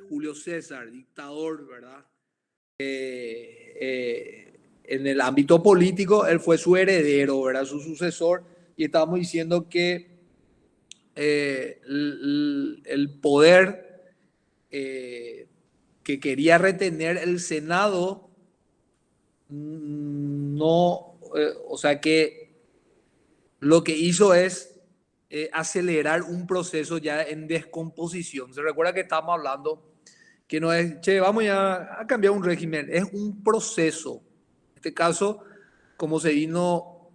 Julio César, dictador, ¿verdad? En el ámbito político, él fue su heredero, ¿verdad? Su sucesor, y estábamos diciendo que el poder que quería retener el Senado no, o sea que lo que hizo es acelerar un proceso ya en descomposición. Se recuerda que estábamos hablando que no es, che, vamos ya a cambiar un régimen, es un proceso. En este caso, como se vino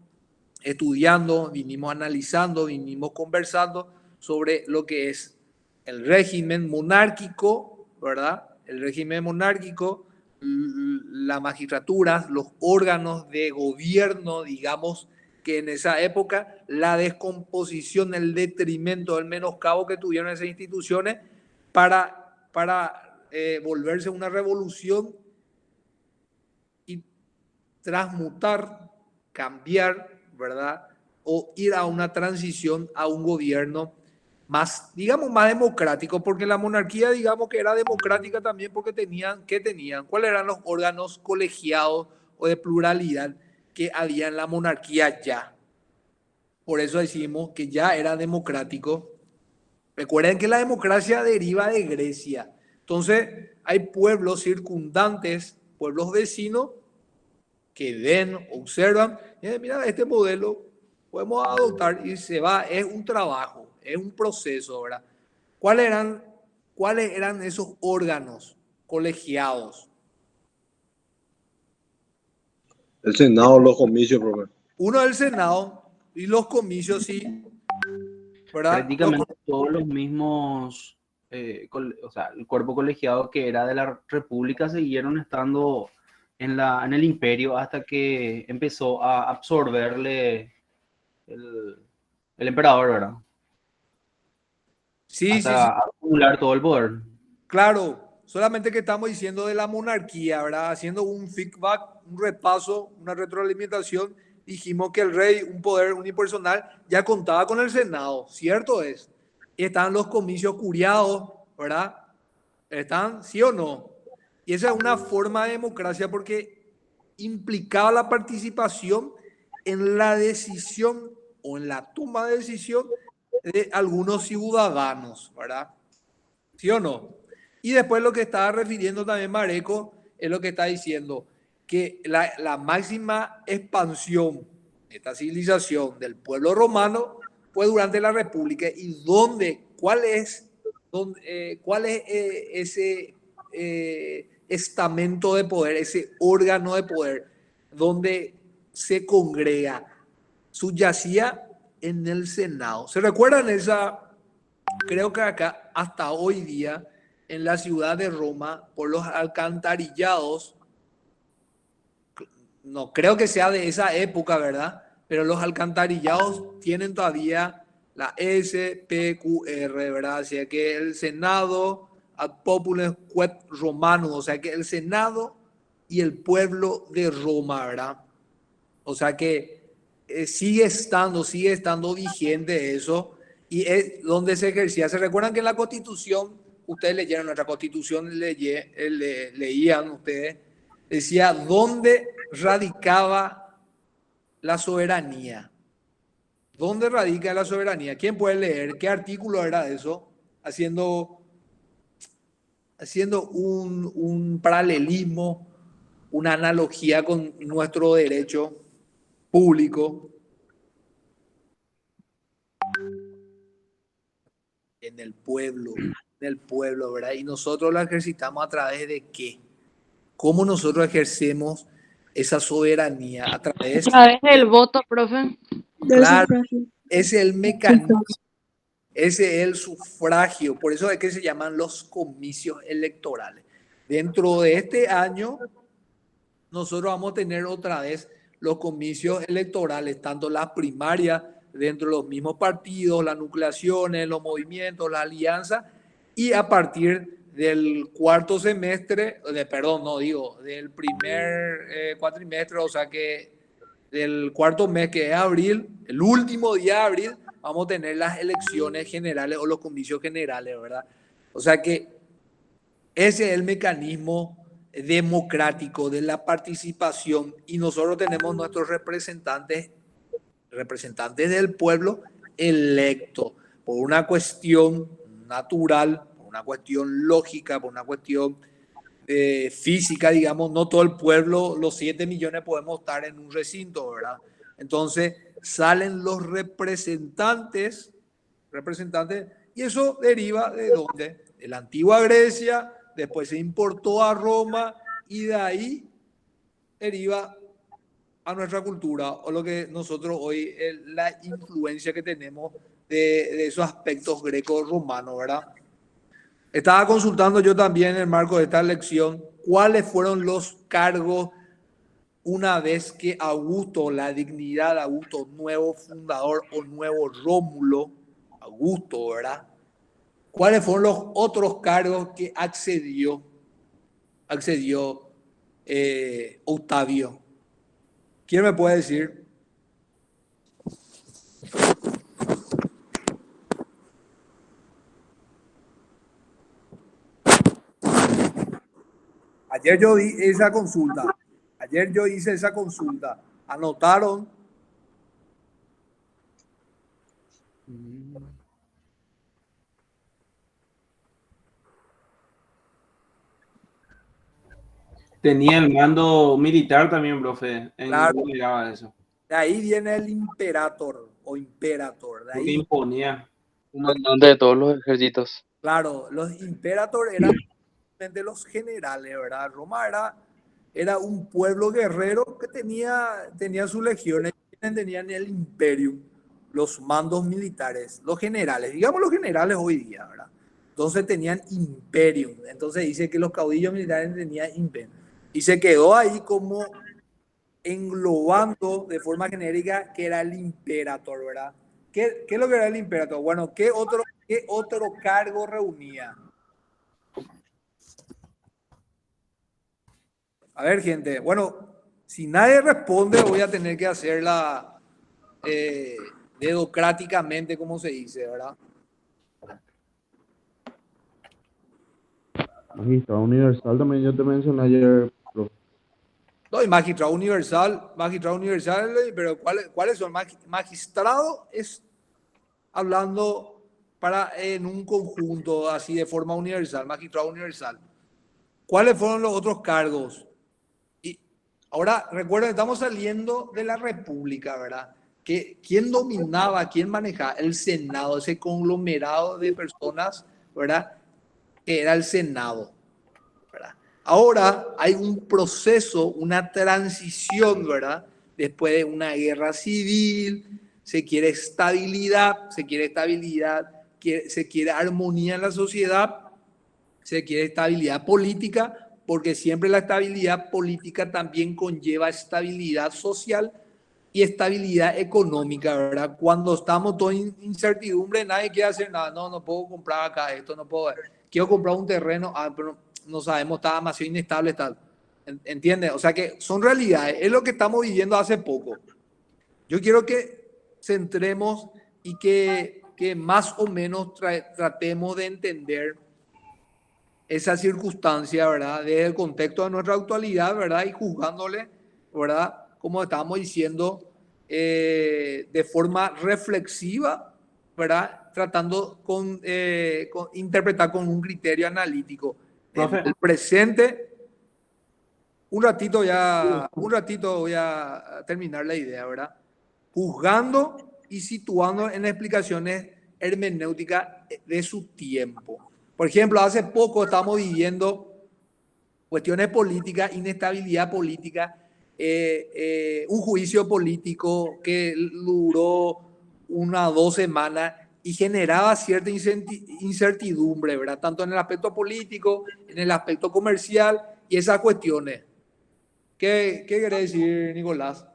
estudiando, vinimos analizando, vinimos conversando sobre lo que es el régimen monárquico, ¿verdad? El régimen monárquico, la magistratura, los órganos de gobierno, digamos, que en esa época la descomposición, el detrimento, el menoscabo que tuvieron esas instituciones para volverse una revolución y transmutar, cambiar, ¿verdad? O ir a una transición a un gobierno más, digamos, más democrático, porque la monarquía, digamos que era democrática también porque ¿qué tenían? ¿Cuáles eran los órganos colegiados o de pluralidad que había en la monarquía ya? Por eso decimos que ya era democrático. Recuerden que la democracia deriva de Grecia. Entonces, hay pueblos circundantes, pueblos vecinos, que ven, observan, mira, este modelo podemos adoptar y se va, es un trabajo, es un proceso, ¿verdad? ¿Cuáles eran, ¿Cuáles eran esos órganos colegiados? El Senado, los comicios, profe. Uno del Senado y los comicios, sí, ¿verdad? Prácticamente todos los mismos, o sea, el cuerpo colegiado que era de la República siguieron estando en el imperio hasta que empezó a absorberle el emperador, ¿verdad? Sí, sí, sí, Hasta acumular todo el poder. claro, solamente que estamos diciendo de la monarquía, ¿verdad? Haciendo un feedback, un repaso, una retroalimentación, dijimos que el rey, un poder unipersonal, ya contaba con el Senado, ¿cierto es? Y están los comicios curiados, ¿verdad? ¿Están, sí o no? Y esa es una forma de democracia porque implicaba la participación en la decisión o en la toma de decisión de algunos ciudadanos, ¿verdad? ¿Sí o no? Y después lo que estaba refiriendo también Mareco es lo que está diciendo, que la máxima expansión de esta civilización del pueblo romano fue durante la República. ¿Y cuál es ese estamento de poder, ese órgano de poder donde se congrega? Subyacía en el Senado. ¿Se recuerdan esa? Creo que acá, hasta hoy día, en la ciudad de Roma, por los alcantarillados, no creo que sea de esa época, ¿verdad? Pero los alcantarillados tienen todavía la SPQR, ¿verdad? O sea que el Senado ad populum quod Romanum, o sea que el Senado y el pueblo de Roma, ¿verdad? O sea que sigue estando vigente eso y es donde se ejercía. ¿Se recuerdan que en la Constitución, ustedes leyeron nuestra Constitución, leían ustedes, decía dónde radicaba la soberanía? ¿Dónde radica la soberanía? ¿Quién puede leer? ¿Qué artículo era eso? Haciendo un paralelismo, una analogía con nuestro derecho público. En el pueblo, ¿verdad? Y nosotros lo ejercitamos a través de qué? ¿Cómo nosotros ejercemos esa soberanía? A través, A través del voto, profe. Del claro, sufragio. es el mecanismo, ese es el sufragio, por eso es que se llaman los comicios electorales. Dentro de este año, nosotros vamos a tener otra vez los comicios electorales, tanto las primarias dentro de los mismos partidos, las nucleaciones, los movimientos, la alianza, y a partir del cuarto semestre, del primer cuatrimestre, o sea que del cuarto mes, que es abril, el último día de abril, vamos a tener las elecciones generales o los comicios generales, ¿verdad? O sea que Ese es el mecanismo democrático de la participación y nosotros tenemos nuestros representantes del pueblo electos por una cuestión natural, por una cuestión lógica, por una cuestión física, digamos. No todo el pueblo, los 7 millones podemos estar en un recinto, ¿verdad? Entonces salen los representantes, y eso deriva ¿de dónde? De la antigua Grecia, después se importó a Roma y de ahí deriva a nuestra cultura, o lo que nosotros hoy, la influencia que tenemos de esos aspectos greco-romanos, ¿verdad? Estaba consultando yo también en el marco de esta elección cuáles fueron los cargos una vez que Augusto, la dignidad de Augusto, nuevo fundador o nuevo Rómulo, Augusto, ¿verdad? ¿Cuáles fueron los otros cargos que accedió Octavio? ¿Quién me puede decir? Ayer yo hice esa consulta. ¿Anotaron? Tenía el mando militar también, profe. Claro. Miraba eso. De ahí viene el imperator o imperator. De Porque ahí, imponía. Comandante de todos los ejércitos. claro, los imperator eran de los generales, ¿verdad? Roma era un pueblo guerrero que tenía sus legiones, tenían el imperium, los mandos militares, los generales, digamos los generales hoy día, ¿verdad? Entonces tenían imperium. Entonces dice que los caudillos militares tenían imperium. Y se quedó ahí como englobando de forma genérica que era el imperator, ¿verdad? ¿Qué es lo que era el imperator? Bueno, ¿qué otro cargo reunía? A ver, gente. Bueno, si nadie responde, voy a tener que hacerla dedocráticamente, como se dice, ¿verdad? Magistrado universal también yo te mencioné ayer, profe. No, y magistrado universal, pero ¿cuáles son? Magistrado es hablando en un conjunto, así de forma universal, magistrado universal. ¿Cuáles fueron los otros cargos? Y ahora, recuerden, estamos saliendo de la República, ¿verdad? ¿Quién dominaba, quién manejaba? El Senado, ese conglomerado de personas, ¿verdad? Que era el Senado, ¿verdad? Ahora hay un proceso, una transición, ¿verdad? Después de una guerra civil, se quiere estabilidad, se quiere armonía en la sociedad, se quiere estabilidad política, porque siempre la estabilidad política también conlleva estabilidad social y estabilidad económica, ¿verdad? Cuando estamos todos en incertidumbre, nadie quiere hacer nada. No puedo comprar acá esto, no puedo. Quiero comprar un terreno, pero no sabemos, está demasiado inestable, tal. ¿Entiendes? O sea que son realidades, es lo que estamos viviendo hace poco. Yo quiero que centremos y que más o menos tratemos de entender esa circunstancia, ¿verdad? Desde el contexto de nuestra actualidad, ¿verdad? Y juzgándole, ¿verdad? Como estábamos diciendo, de forma reflexiva, ¿verdad? Tratando con interpretar con un criterio analítico. Profe. En el presente, un ratito voy a terminar la idea, ¿verdad? Juzgando y situando en explicaciones hermenéuticas de su tiempo. Por ejemplo, hace poco estamos viviendo cuestiones políticas, inestabilidad política, un juicio político que duró 1 o 2 semanas y generaba cierta incertidumbre, ¿verdad? Tanto en el aspecto político, en el aspecto comercial y esas cuestiones. ¿Qué quiere decir, Nicolás?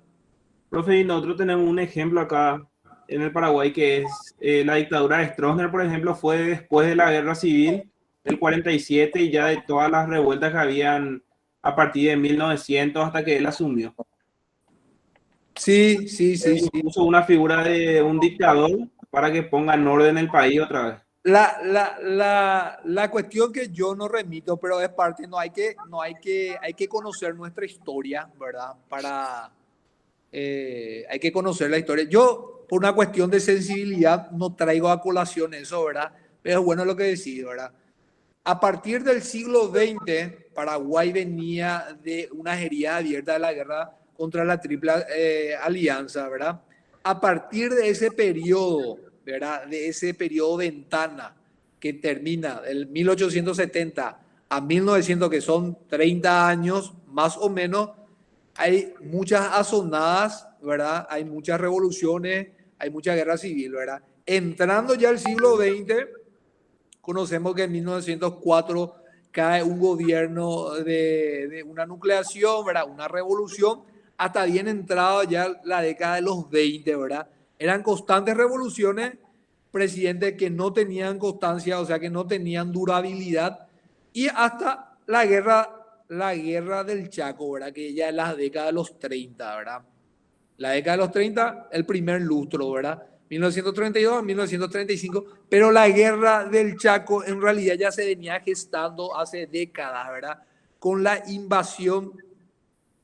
Profe, y nosotros tenemos un ejemplo acá en el Paraguay que es la dictadura de Stroessner, por ejemplo, fue después de la guerra civil del 47 y ya de todas las revueltas que habían a partir de 1900 hasta que él asumió. Sí. Puso una figura de un dictador para que ponga en orden el país otra vez. La cuestión que yo no remito, pero es parte, hay que conocer nuestra historia, ¿verdad? Hay que conocer la historia. Yo, por una cuestión de sensibilidad, no traigo a colación eso, ¿verdad? Pero es bueno lo que decís, ¿verdad? A partir del siglo XX, Paraguay venía de una herida abierta de la guerra contra la Triple Alianza, ¿verdad? A partir de ese periodo, ¿verdad? De ese periodo ventana que termina del 1870 a 1900, que son 30 años más o menos, hay muchas azonadas, ¿verdad? Hay muchas revoluciones, hay mucha guerra civil, ¿verdad? Entrando ya al siglo XX, conocemos que en 1904 cae un gobierno de una nucleación, ¿verdad? Una revolución, hasta bien entrado ya la década de los 20, ¿verdad? Eran constantes revoluciones, presidentes que no tenían constancia, o sea, que no tenían durabilidad, y hasta la guerra del Chaco, ¿verdad? Que ya es la década de los 30, ¿verdad? La década de los 30, el primer lustro, ¿verdad? 1932 a 1935, pero la guerra del Chaco en realidad ya se venía gestando hace décadas, ¿verdad? Con la invasión,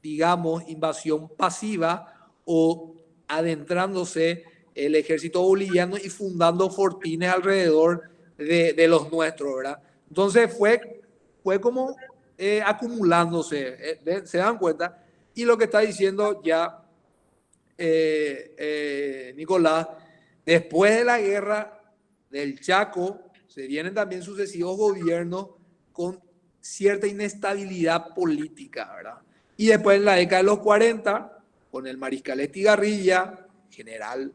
digamos, invasión pasiva o adentrándose el ejército boliviano y fundando fortines alrededor de los nuestros, ¿verdad? Entonces fue como acumulándose, ¿se dan cuenta? Y lo que está diciendo ya Nicolás, después de la guerra del Chaco, se vienen también sucesivos gobiernos con cierta inestabilidad política, ¿verdad? Y después en la década de los 40, con el mariscal Estigarribia, general,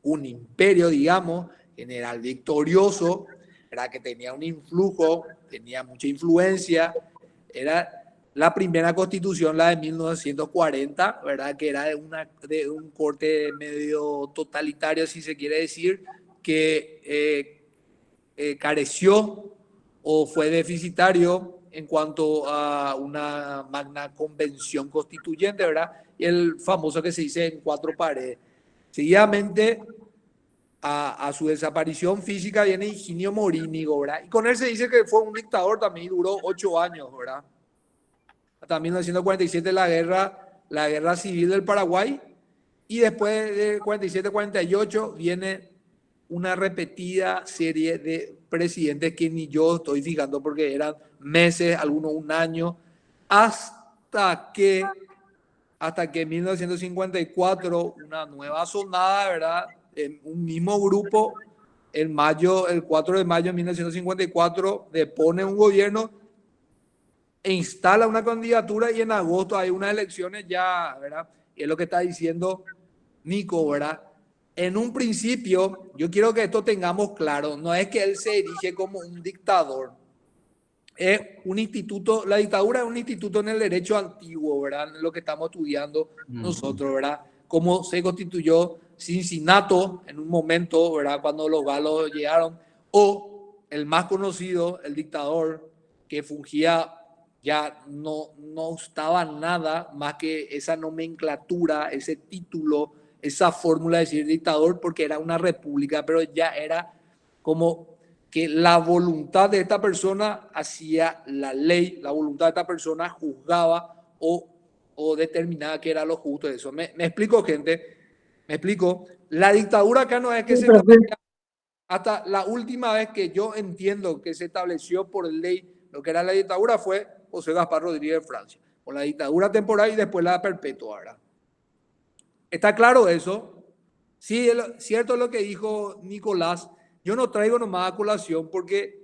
un imperio, digamos, general victorioso, ¿verdad? Que tenía un influjo, tenía mucha influencia, era la primera constitución, la de 1940, ¿verdad? Que era de un corte medio totalitario, si se quiere decir, que careció o fue deficitario en cuanto a una magna convención constituyente, ¿verdad? Y el famoso que se dice en cuatro paredes. Seguidamente, a su desaparición física viene Higinio Morínigo, ¿verdad? Y con él se dice que fue un dictador también y duró 8 años, ¿verdad? Hasta 1947 la guerra civil del Paraguay, y después de 47-48 viene una repetida serie de presidentes que ni yo estoy fijando porque eran meses, algunos un año, hasta que en 1954 una nueva sonada, ¿verdad? En un mismo grupo, el 4 de mayo de 1954 depone un gobierno e instala una candidatura, y en agosto hay unas elecciones ya, ¿verdad? Y es lo que está diciendo Nico, ¿verdad? En un principio, yo quiero que esto tengamos claro, no es que él se erige como un dictador, es un instituto, la dictadura es un instituto en el derecho antiguo, ¿verdad? Lo que estamos estudiando nosotros, ¿verdad? Cómo se constituyó Cincinato en un momento, ¿verdad? Cuando los galos llegaron, o el más conocido, el dictador que fungía, ya no estaba nada más que esa nomenclatura, ese título, esa fórmula de decir dictador, porque era una república, pero ya era como que la voluntad de esta persona hacía la ley, la voluntad de esta persona juzgaba o determinaba qué era lo justo de eso. ¿Me explico, gente? ¿Me explico? La dictadura acá no es que se establecía, hasta la última vez que yo entiendo que se estableció por ley lo que era la dictadura fue José Gaspar Rodríguez de Francia, con la dictadura temporal y después la perpetua, ¿verdad? ¿Está claro eso? Sí, cierto lo que dijo Nicolás. Yo no traigo nomás a colación porque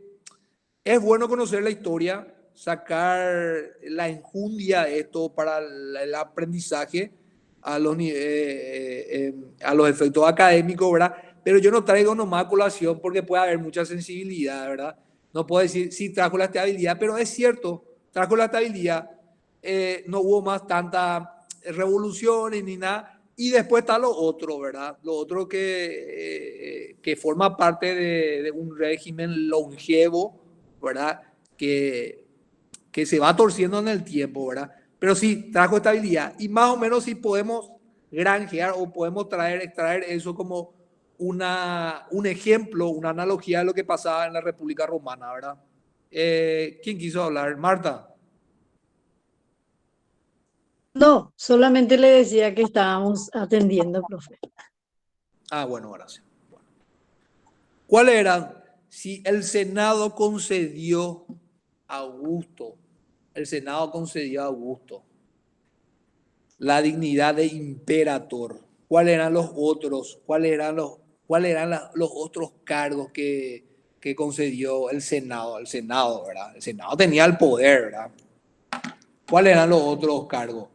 es bueno conocer la historia, sacar la enjundia de esto para el aprendizaje a a los efectos académicos, ¿verdad? Pero yo no traigo nomás a colación porque puede haber mucha sensibilidad, ¿verdad? No puedo decir si trajo la estabilidad, pero es cierto, trajo la estabilidad. No hubo más tantas revoluciones ni nada. Y después está lo otro, ¿verdad? Lo otro que forma parte de un régimen longevo, ¿verdad? Que se va torciendo en el tiempo, ¿verdad? Pero sí, trajo estabilidad. Y más o menos sí podemos granjear o podemos extraer eso como un ejemplo, una analogía de lo que pasaba en la República Romana, ¿verdad? ¿Quién quiso hablar? Marta. No, solamente le decía que estábamos atendiendo, profe. Ah, bueno, gracias. Bueno. ¿Cuál era? Si el Senado concedió a Augusto, el Senado concedió a Augusto la dignidad de imperator. ¿Cuáles eran los otros? ¿Cuáles eran los otros cargos que concedió el Senado? El Senado, ¿verdad? El Senado tenía el poder, ¿verdad? ¿Cuáles eran los otros cargos?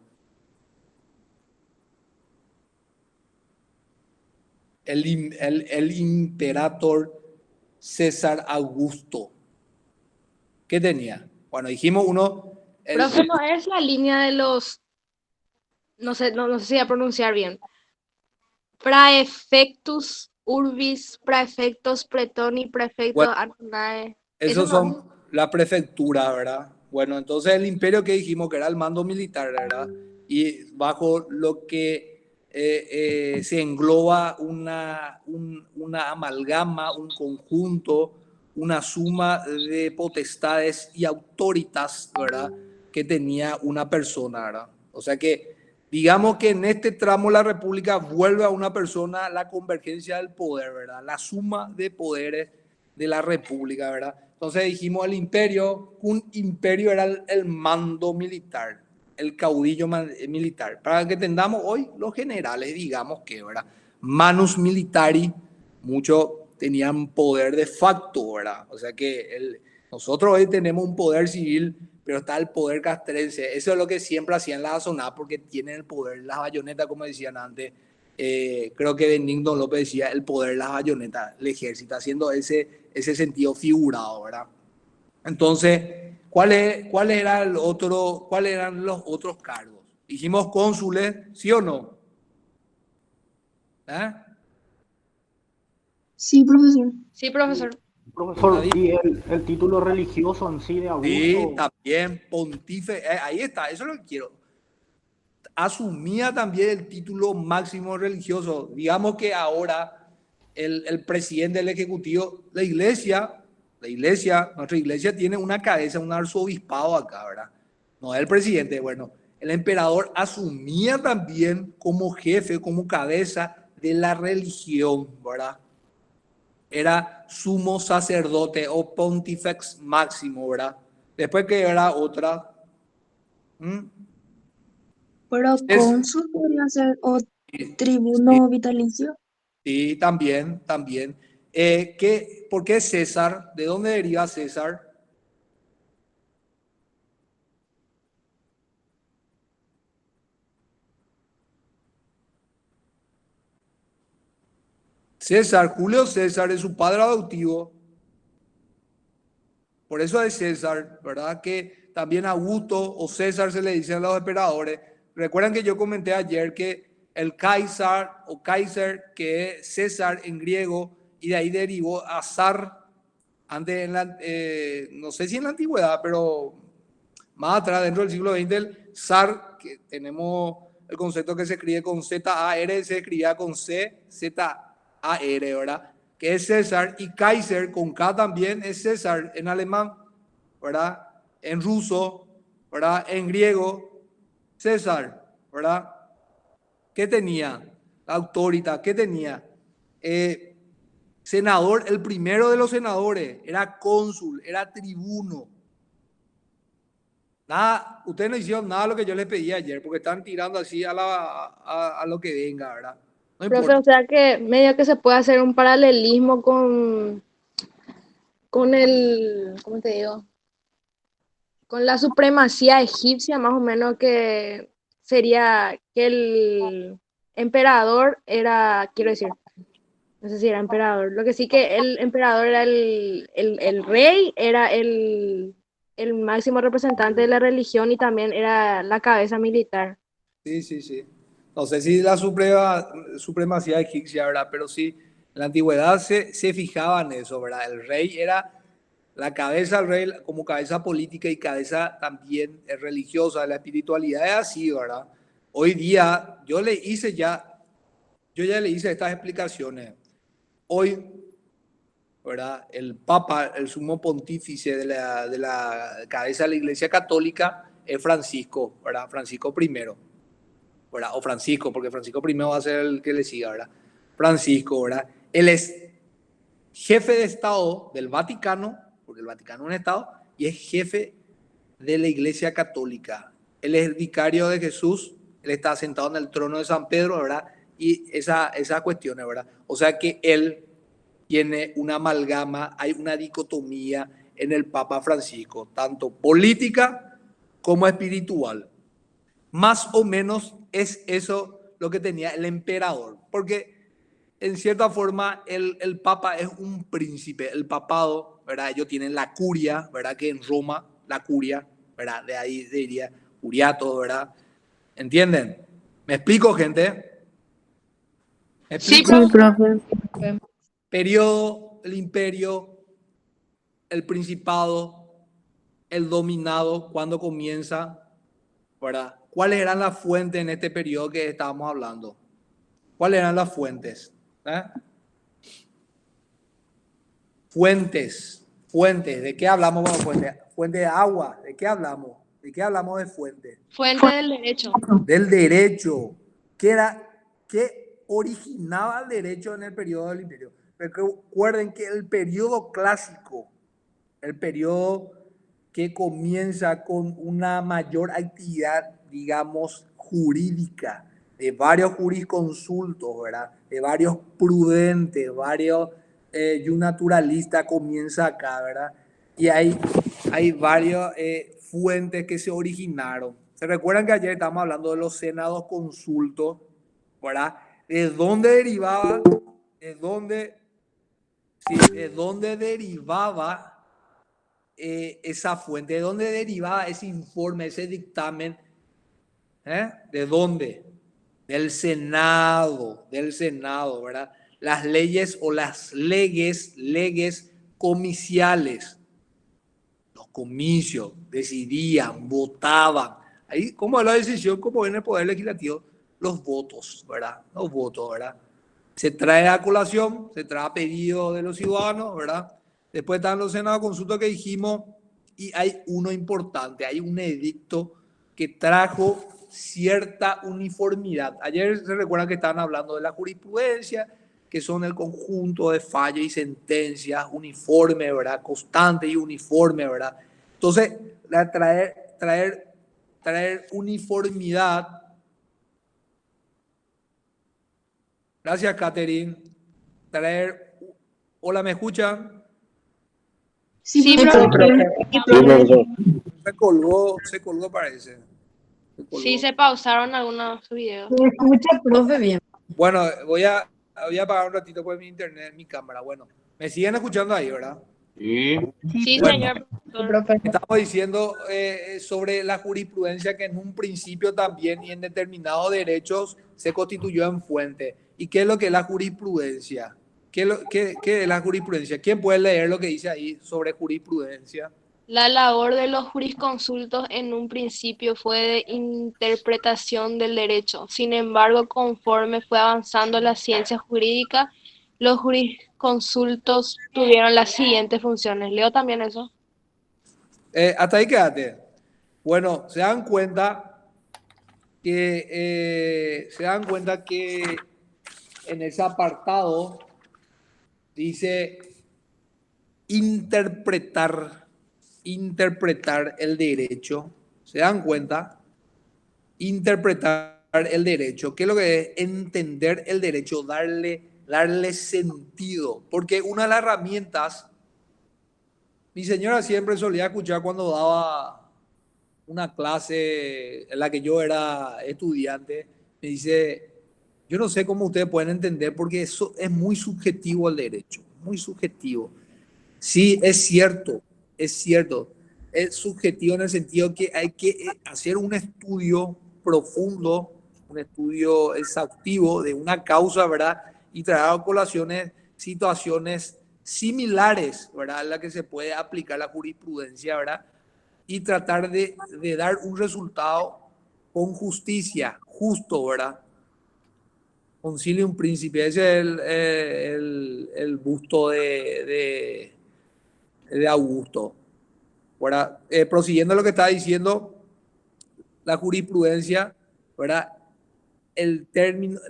El imperator César Augusto. ¿Qué tenía? Bueno, dijimos uno. Profe, no es la línea de los, no sé si voy a pronunciar bien. Praefectus urbis, praefectos pretoni, prefecto Bueno, Annae. esos Eso no es. son la prefectura, ¿verdad? Bueno, entonces el imperio que dijimos que era el mando militar, ¿verdad? Y bajo lo que se engloba una amalgama, un conjunto, una suma de potestades y autoritas, ¿verdad? Que tenía una persona, ¿verdad? O sea que digamos que en este tramo la República vuelve a una persona la convergencia del poder, ¿verdad? La suma de poderes de la República, ¿verdad? Entonces dijimos el imperio, un imperio era el mando militar, el caudillo militar. Para que entendamos hoy, los generales, digamos que, ¿verdad? Manus militari, muchos tenían poder de facto, ¿verdad? O sea que nosotros hoy tenemos un poder civil, pero está el poder castrense. Eso es lo que siempre hacían las azonadas porque tienen el poder, las bayonetas, como decían antes. Creo que Benigno López decía el poder, las bayonetas, el ejército, haciendo ese sentido figurado, ¿verdad? Entonces, ¿cuál era ¿cuáles eran los otros cargos? Dijimos cónsules, ¿sí o no? ¿Eh? Sí, profesor. Sí, profesor. Profesor, David. ¿y el título religioso en sí de Sí, Augusto? también pontífice, ahí está, eso es lo que quiero. Asumía también el título máximo religioso. Digamos que ahora el presidente del Ejecutivo, nuestra iglesia tiene una cabeza, un arzobispado acá, ¿verdad? No es el presidente, bueno, el emperador asumía también como jefe, como cabeza de la religión, ¿verdad? Era sumo sacerdote o pontifex máximo, ¿verdad? Después que era otra. Pero Es, cónsul podría ser o sí, tribuno vitalicio. sí, también. ¿Por qué César? ¿De dónde deriva César? Julio César es su padre adoptivo, por eso es César, ¿verdad? Que también Augusto o César se le dicen a los emperadores. Recuerdan que yo comenté ayer que el Kaiser o Kaiser, que es César en griego, y de ahí derivó a zar, antes no sé si en la antigüedad, pero más atrás, dentro del siglo XX, el zar, que tenemos el concepto que se escribe con Z-A-R, se escribía con C-Z-A-R, ¿verdad? Que es César, y Kaiser con K también es César en alemán, ¿verdad? En ruso, ¿verdad? En griego, César, ¿verdad? ¿Qué tenía? La autoridad, ¿qué tenía? Senador, el primero de los senadores, era cónsul, era tribuno. Nada, ustedes no hicieron nada de lo que yo les pedí ayer, porque están tirando así a lo que venga, ¿verdad? No Profe, importa. o sea que medio que se puede hacer un paralelismo con el, ¿cómo te digo? Con la supremacía egipcia, más o menos, que sería que el emperador era, quiero decir, no sé si era emperador, lo que sí que el emperador era el rey, era el máximo representante de la religión y también era la cabeza militar. Sí. No sé si la supremacía egipcia, ¿verdad? Pero sí, en la antigüedad se fijaba en eso, ¿verdad? El rey era la cabeza, el rey como cabeza política y cabeza también religiosa, la espiritualidad es así, ¿verdad? Hoy día yo ya le hice estas explicaciones. Hoy, ¿verdad? El Papa, el sumo pontífice de la cabeza de la Iglesia Católica es Francisco, ¿verdad? Francisco I, ¿verdad? O Francisco, porque Francisco I va a ser el que le siga, ¿verdad? Francisco, ¿verdad? Él es jefe de Estado del Vaticano, porque el Vaticano es un Estado, y es jefe de la Iglesia Católica. Él es el vicario de Jesús, él está sentado en el trono de San Pedro, ¿verdad? Y esas cuestiones, ¿verdad? O sea que él tiene una amalgama, hay una dicotomía en el Papa Francisco, tanto política como espiritual. Más o menos es eso lo que tenía el emperador, porque en cierta forma el Papa es un príncipe, el papado, ¿verdad? Ellos tienen la curia, ¿verdad? Que en Roma, la curia, ¿verdad? De ahí diría curiato, ¿verdad? ¿Entienden? ¿Me explico, gente? ¿Me explico? Sí, profe. Periodo, el imperio, el principado, el dominado, ¿cuándo comienza? ¿Verdad? ¿Cuáles eran las fuentes en este periodo que estábamos hablando? ¿Cuáles eran las fuentes? Fuentes, ¿de qué hablamos con fuentes? Fuente de agua, ¿de qué hablamos? ¿De qué hablamos de fuente? Fuente del derecho. Del derecho. ¿Qué originaba el derecho en el periodo del imperio? Recuerden que el periodo clásico, el periodo que comienza con una mayor actividad, digamos, jurídica, de varios jurisconsultos, ¿verdad? De varios prudentes, y un naturalista comienza acá, ¿verdad? Y hay varias fuentes que se originaron. ¿Se recuerdan que ayer estábamos hablando de los senados consultos, ¿verdad? ¿De dónde derivaba? ¿De dónde derivaba esa fuente? ¿De dónde derivaba ese informe, ese dictamen? ¿De dónde? Del Senado, ¿verdad? Las leyes o las leyes comiciales, los comicios, decidían, votaban. Ahí, ¿cómo es la decisión? Como en el Poder Legislativo, los votos, ¿verdad? Los votos, ¿verdad? Se trae a colación, se trae a pedido de los ciudadanos, ¿verdad? Después están los senados consultos que dijimos, y hay uno importante, hay un edicto que trajo cierta uniformidad. Ayer se recuerdan que estaban hablando de la jurisprudencia, que son el conjunto de fallos y sentencias uniforme, ¿verdad? Constante y uniforme, ¿verdad? Entonces, traer uniformidad. Gracias, Catherine. Hola, ¿me escuchan? Sí, profe. profe. Se colgó parece. Sí, se pausaron algunos videos. Se escucha, profe, bien. Bueno, voy a apagar un ratito por mi internet, mi cámara. Bueno, me siguen escuchando ahí, ¿verdad? Sí. Sí, Bueno, señor profesor. estamos diciendo sobre la jurisprudencia que en un principio también y en determinados derechos se constituyó en fuente. ¿Y qué es lo que es la jurisprudencia? ¿Qué es la jurisprudencia? ¿Quién puede leer lo que dice ahí sobre jurisprudencia? La labor de los jurisconsultos en un principio fue de interpretación del derecho. Sin embargo, conforme fue avanzando la ciencia jurídica, los jurisconsultos tuvieron las siguientes funciones. ¿Leo también eso? Hasta ahí quédate. Bueno, se dan cuenta que en ese apartado dice interpretar el derecho. ¿Se dan cuenta? Interpretar el derecho. ¿Qué es lo que es? Entender el derecho, darle sentido. Porque una de las herramientas, mi señora siempre solía escuchar cuando daba una clase en la que yo era estudiante, me dice, yo no sé cómo ustedes pueden entender porque eso es muy subjetivo el derecho, muy subjetivo. Sí, es cierto, es subjetivo en el sentido que hay que hacer un estudio profundo, un estudio exhaustivo de una causa, ¿verdad? Y traer a colaciones situaciones similares, ¿verdad? En la que se puede aplicar la jurisprudencia, ¿verdad? Y tratar de dar un resultado con justicia, justo, ¿verdad? Concilium Principe, ese es el busto de Augusto. ¿Verdad? Prosiguiendo lo que estaba diciendo, la jurisprudencia, ¿verdad? El término,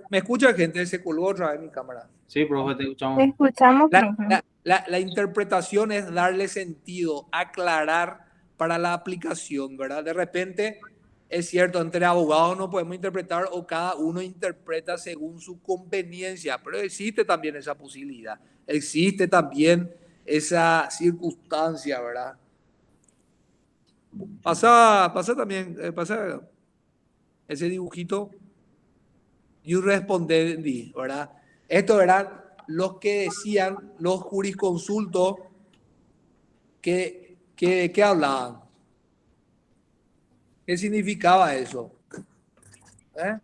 ¿me escucha, gente? Se colgó otra vez mi cámara. Sí, profe, te Te escuchamos. escuchamos, profe. La interpretación es darle sentido, aclarar para la aplicación, ¿verdad? De repente, es cierto, entre abogados no podemos interpretar o cada uno interpreta según su conveniencia, pero existe también esa posibilidad, existe también esa circunstancia, ¿verdad? Pasa también, pasa ese dibujito, y respondendi, ¿verdad? Estos eran los que decían los jurisconsultos que hablaban. ¿Qué significaba eso? ¿Eh?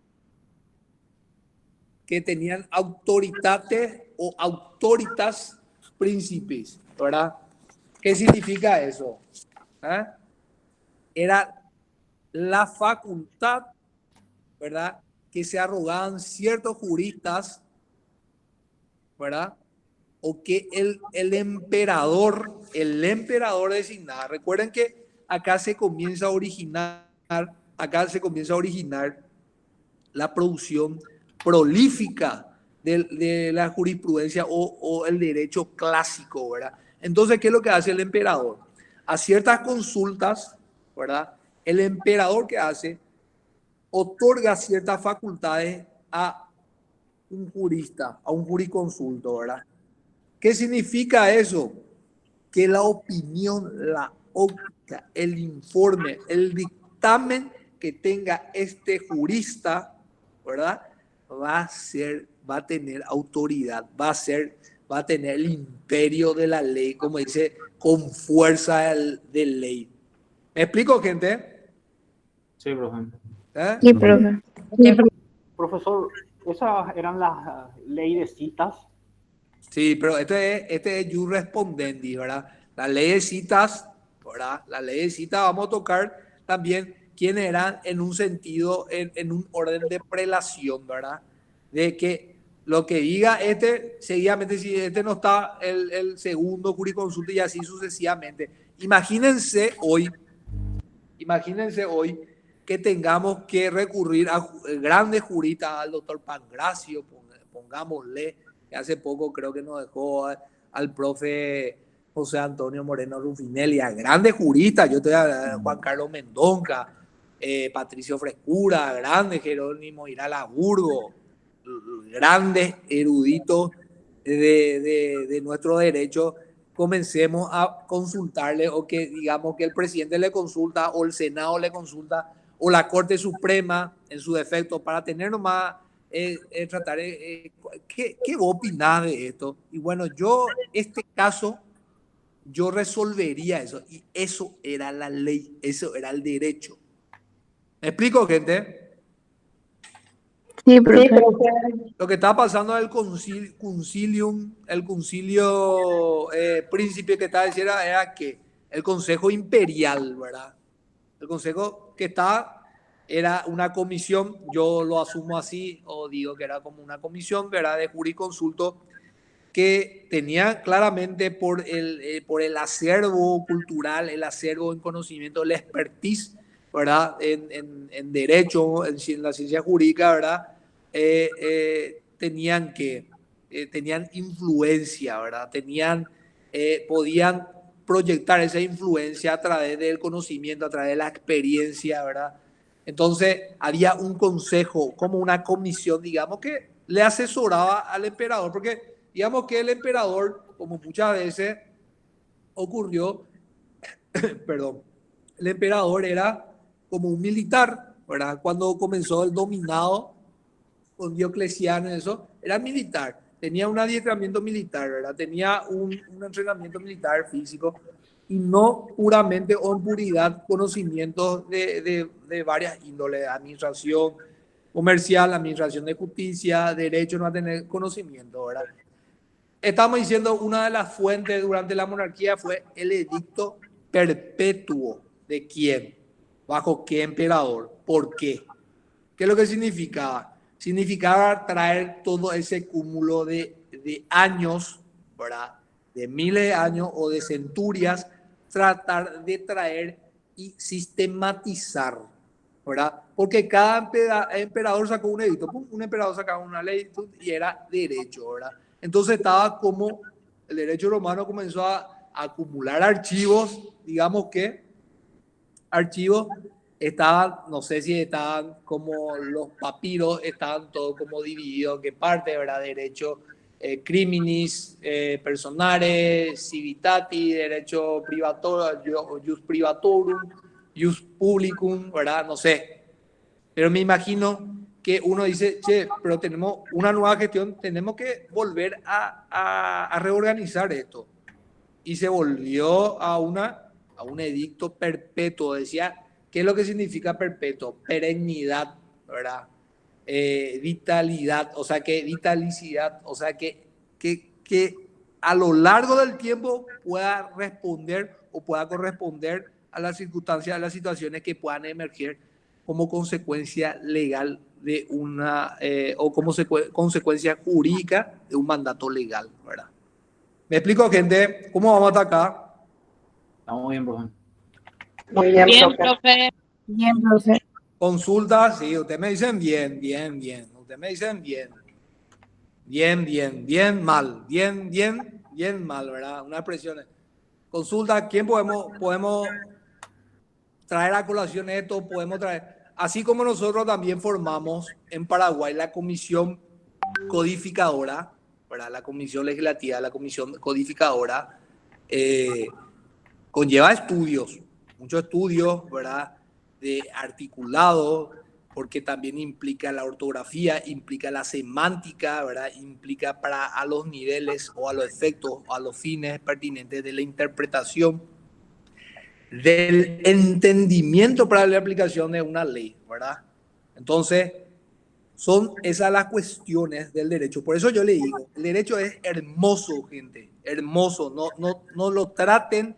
Que tenían autoritate o autoritas principis, ¿verdad? ¿Qué significa eso? ¿Eh? Era la facultad, ¿verdad? Que se arrogaban ciertos juristas, ¿verdad? O que el emperador designaba. Recuerden que acá se comienza a originar la producción prolífica de la jurisprudencia o el derecho clásico, ¿verdad? Entonces, ¿qué es lo que hace el emperador? A ciertas consultas, ¿verdad? El emperador, ¿qué hace? Otorga ciertas facultades a un jurista, a un jurisconsulto, ¿verdad? ¿Qué significa eso? Que la opinión, la óptica, el informe, el dictamen que tenga este jurista, ¿verdad? Va a tener autoridad, va a tener el imperio de la ley, como dice, con fuerza de ley. ¿Me explico, gente? Sí, profe. ¿Eh? Sí, profe. Profesor, esas eran las leyes de citas. Sí, pero este es jus respondendi, ¿verdad? La ley de citas, ¿verdad? La ley de citas vamos a tocar también quiénes eran en un sentido, en un orden de prelación, ¿verdad? De que lo que diga seguidamente, si este no está, el segundo jurisconsulto y así sucesivamente. Imagínense hoy que tengamos que recurrir a grandes juristas, al doctor Pangracio, pongámosle, que hace poco creo que nos dejó al profe José Antonio Moreno Rufinelli, a grandes juristas, yo estoy a Juan Carlos Mendonca, Patricio Frescura, grandes Jerónimo Irala Burgo, grandes eruditos de nuestro derecho. Comencemos a consultarle, o que digamos que el presidente le consulta o el Senado le consulta o la Corte Suprema en su defecto, para tener nomás tratar, ¿qué vos opinás de esto? Y bueno, este caso, yo resolvería eso, y eso era la ley, eso era el derecho. ¿Me explico, gente? Sí, profe. Lo que está pasando en el concilio príncipe que estaba diciendo era que el Consejo Imperial, ¿verdad? El Consejo que era una comisión, yo lo asumo así, o digo que era como una comisión, ¿verdad? De jurisconsulto, que tenía claramente por el acervo cultural, el acervo en conocimiento, la expertise, ¿verdad? En derecho, en la ciencia jurídica, ¿verdad? Tenían influencia, ¿verdad? Podían proyectar esa influencia a través del conocimiento, a través de la experiencia, ¿verdad? Entonces había un consejo, como una comisión, digamos, que le asesoraba al emperador, porque digamos que el emperador, como muchas veces ocurrió, perdón, el emperador era como un militar, ¿verdad? Cuando comenzó el dominado con Diocleciano, eso, era militar, tenía un adiestramiento militar, ¿verdad? Tenía un entrenamiento militar físico, y no puramente o en puridad conocimientos de varias índoles, administración comercial, administración de justicia, derecho, no a tener conocimiento, ¿verdad? Estamos diciendo, una de las fuentes durante la monarquía fue el edicto perpetuo. ¿De quién? ¿Bajo qué emperador? ¿Por qué? ¿Qué es lo que significaba? significaba traer todo ese cúmulo de años, ¿verdad? De miles de años o de centurias, tratar de traer y sistematizar, ¿verdad? Porque cada emperador sacó un edicto, ¡pum! Un emperador sacaba una ley y era derecho, ¿verdad? Entonces estaba como el derecho romano comenzó a acumular archivos, digamos que archivos estaban, no sé si estaban como los papiros, estaban todos como divididos, que parte, ¿verdad? Derecho criminis personare, civitati, derecho privatorum, jus privatorum, jus publicum, ¿verdad? No sé. Pero me imagino que uno dice, che, pero tenemos una nueva gestión, tenemos que volver a reorganizar esto. Y se volvió a un edicto perpetuo. Decía, ¿qué es lo que significa perpetuo? Perennidad, ¿verdad? Vitalidad, o sea que vitalicidad, o sea que a lo largo del tiempo pueda responder o pueda corresponder a las circunstancias, a las situaciones que puedan emerger como consecuencia legal de una, o como consecuencia jurídica de un mandato legal, ¿verdad? ¿Me explico, gente? ¿Cómo vamos hasta acá? Estamos bien, profe. Muy bien, profe. Bien, profe. Consulta, sí, ustedes me dicen bien, bien, bien. Ustedes me dicen bien. Bien, bien, bien, mal. Bien, bien, bien, mal, ¿verdad? Unas expresiones. Consulta, ¿quién podemos traer a colación esto? Podemos traer. Así como nosotros también formamos en Paraguay la comisión codificadora, ¿verdad? La comisión legislativa, la comisión codificadora, conlleva estudios, muchos estudios, ¿verdad? De articulado, porque también implica la ortografía, implica la semántica, ¿verdad? Implica para a los niveles o a los efectos o a los fines pertinentes de la interpretación, del entendimiento para la aplicación de una ley, ¿verdad? Entonces, son esas las cuestiones del derecho. Por eso yo le digo, el derecho es hermoso, gente, hermoso. No lo traten,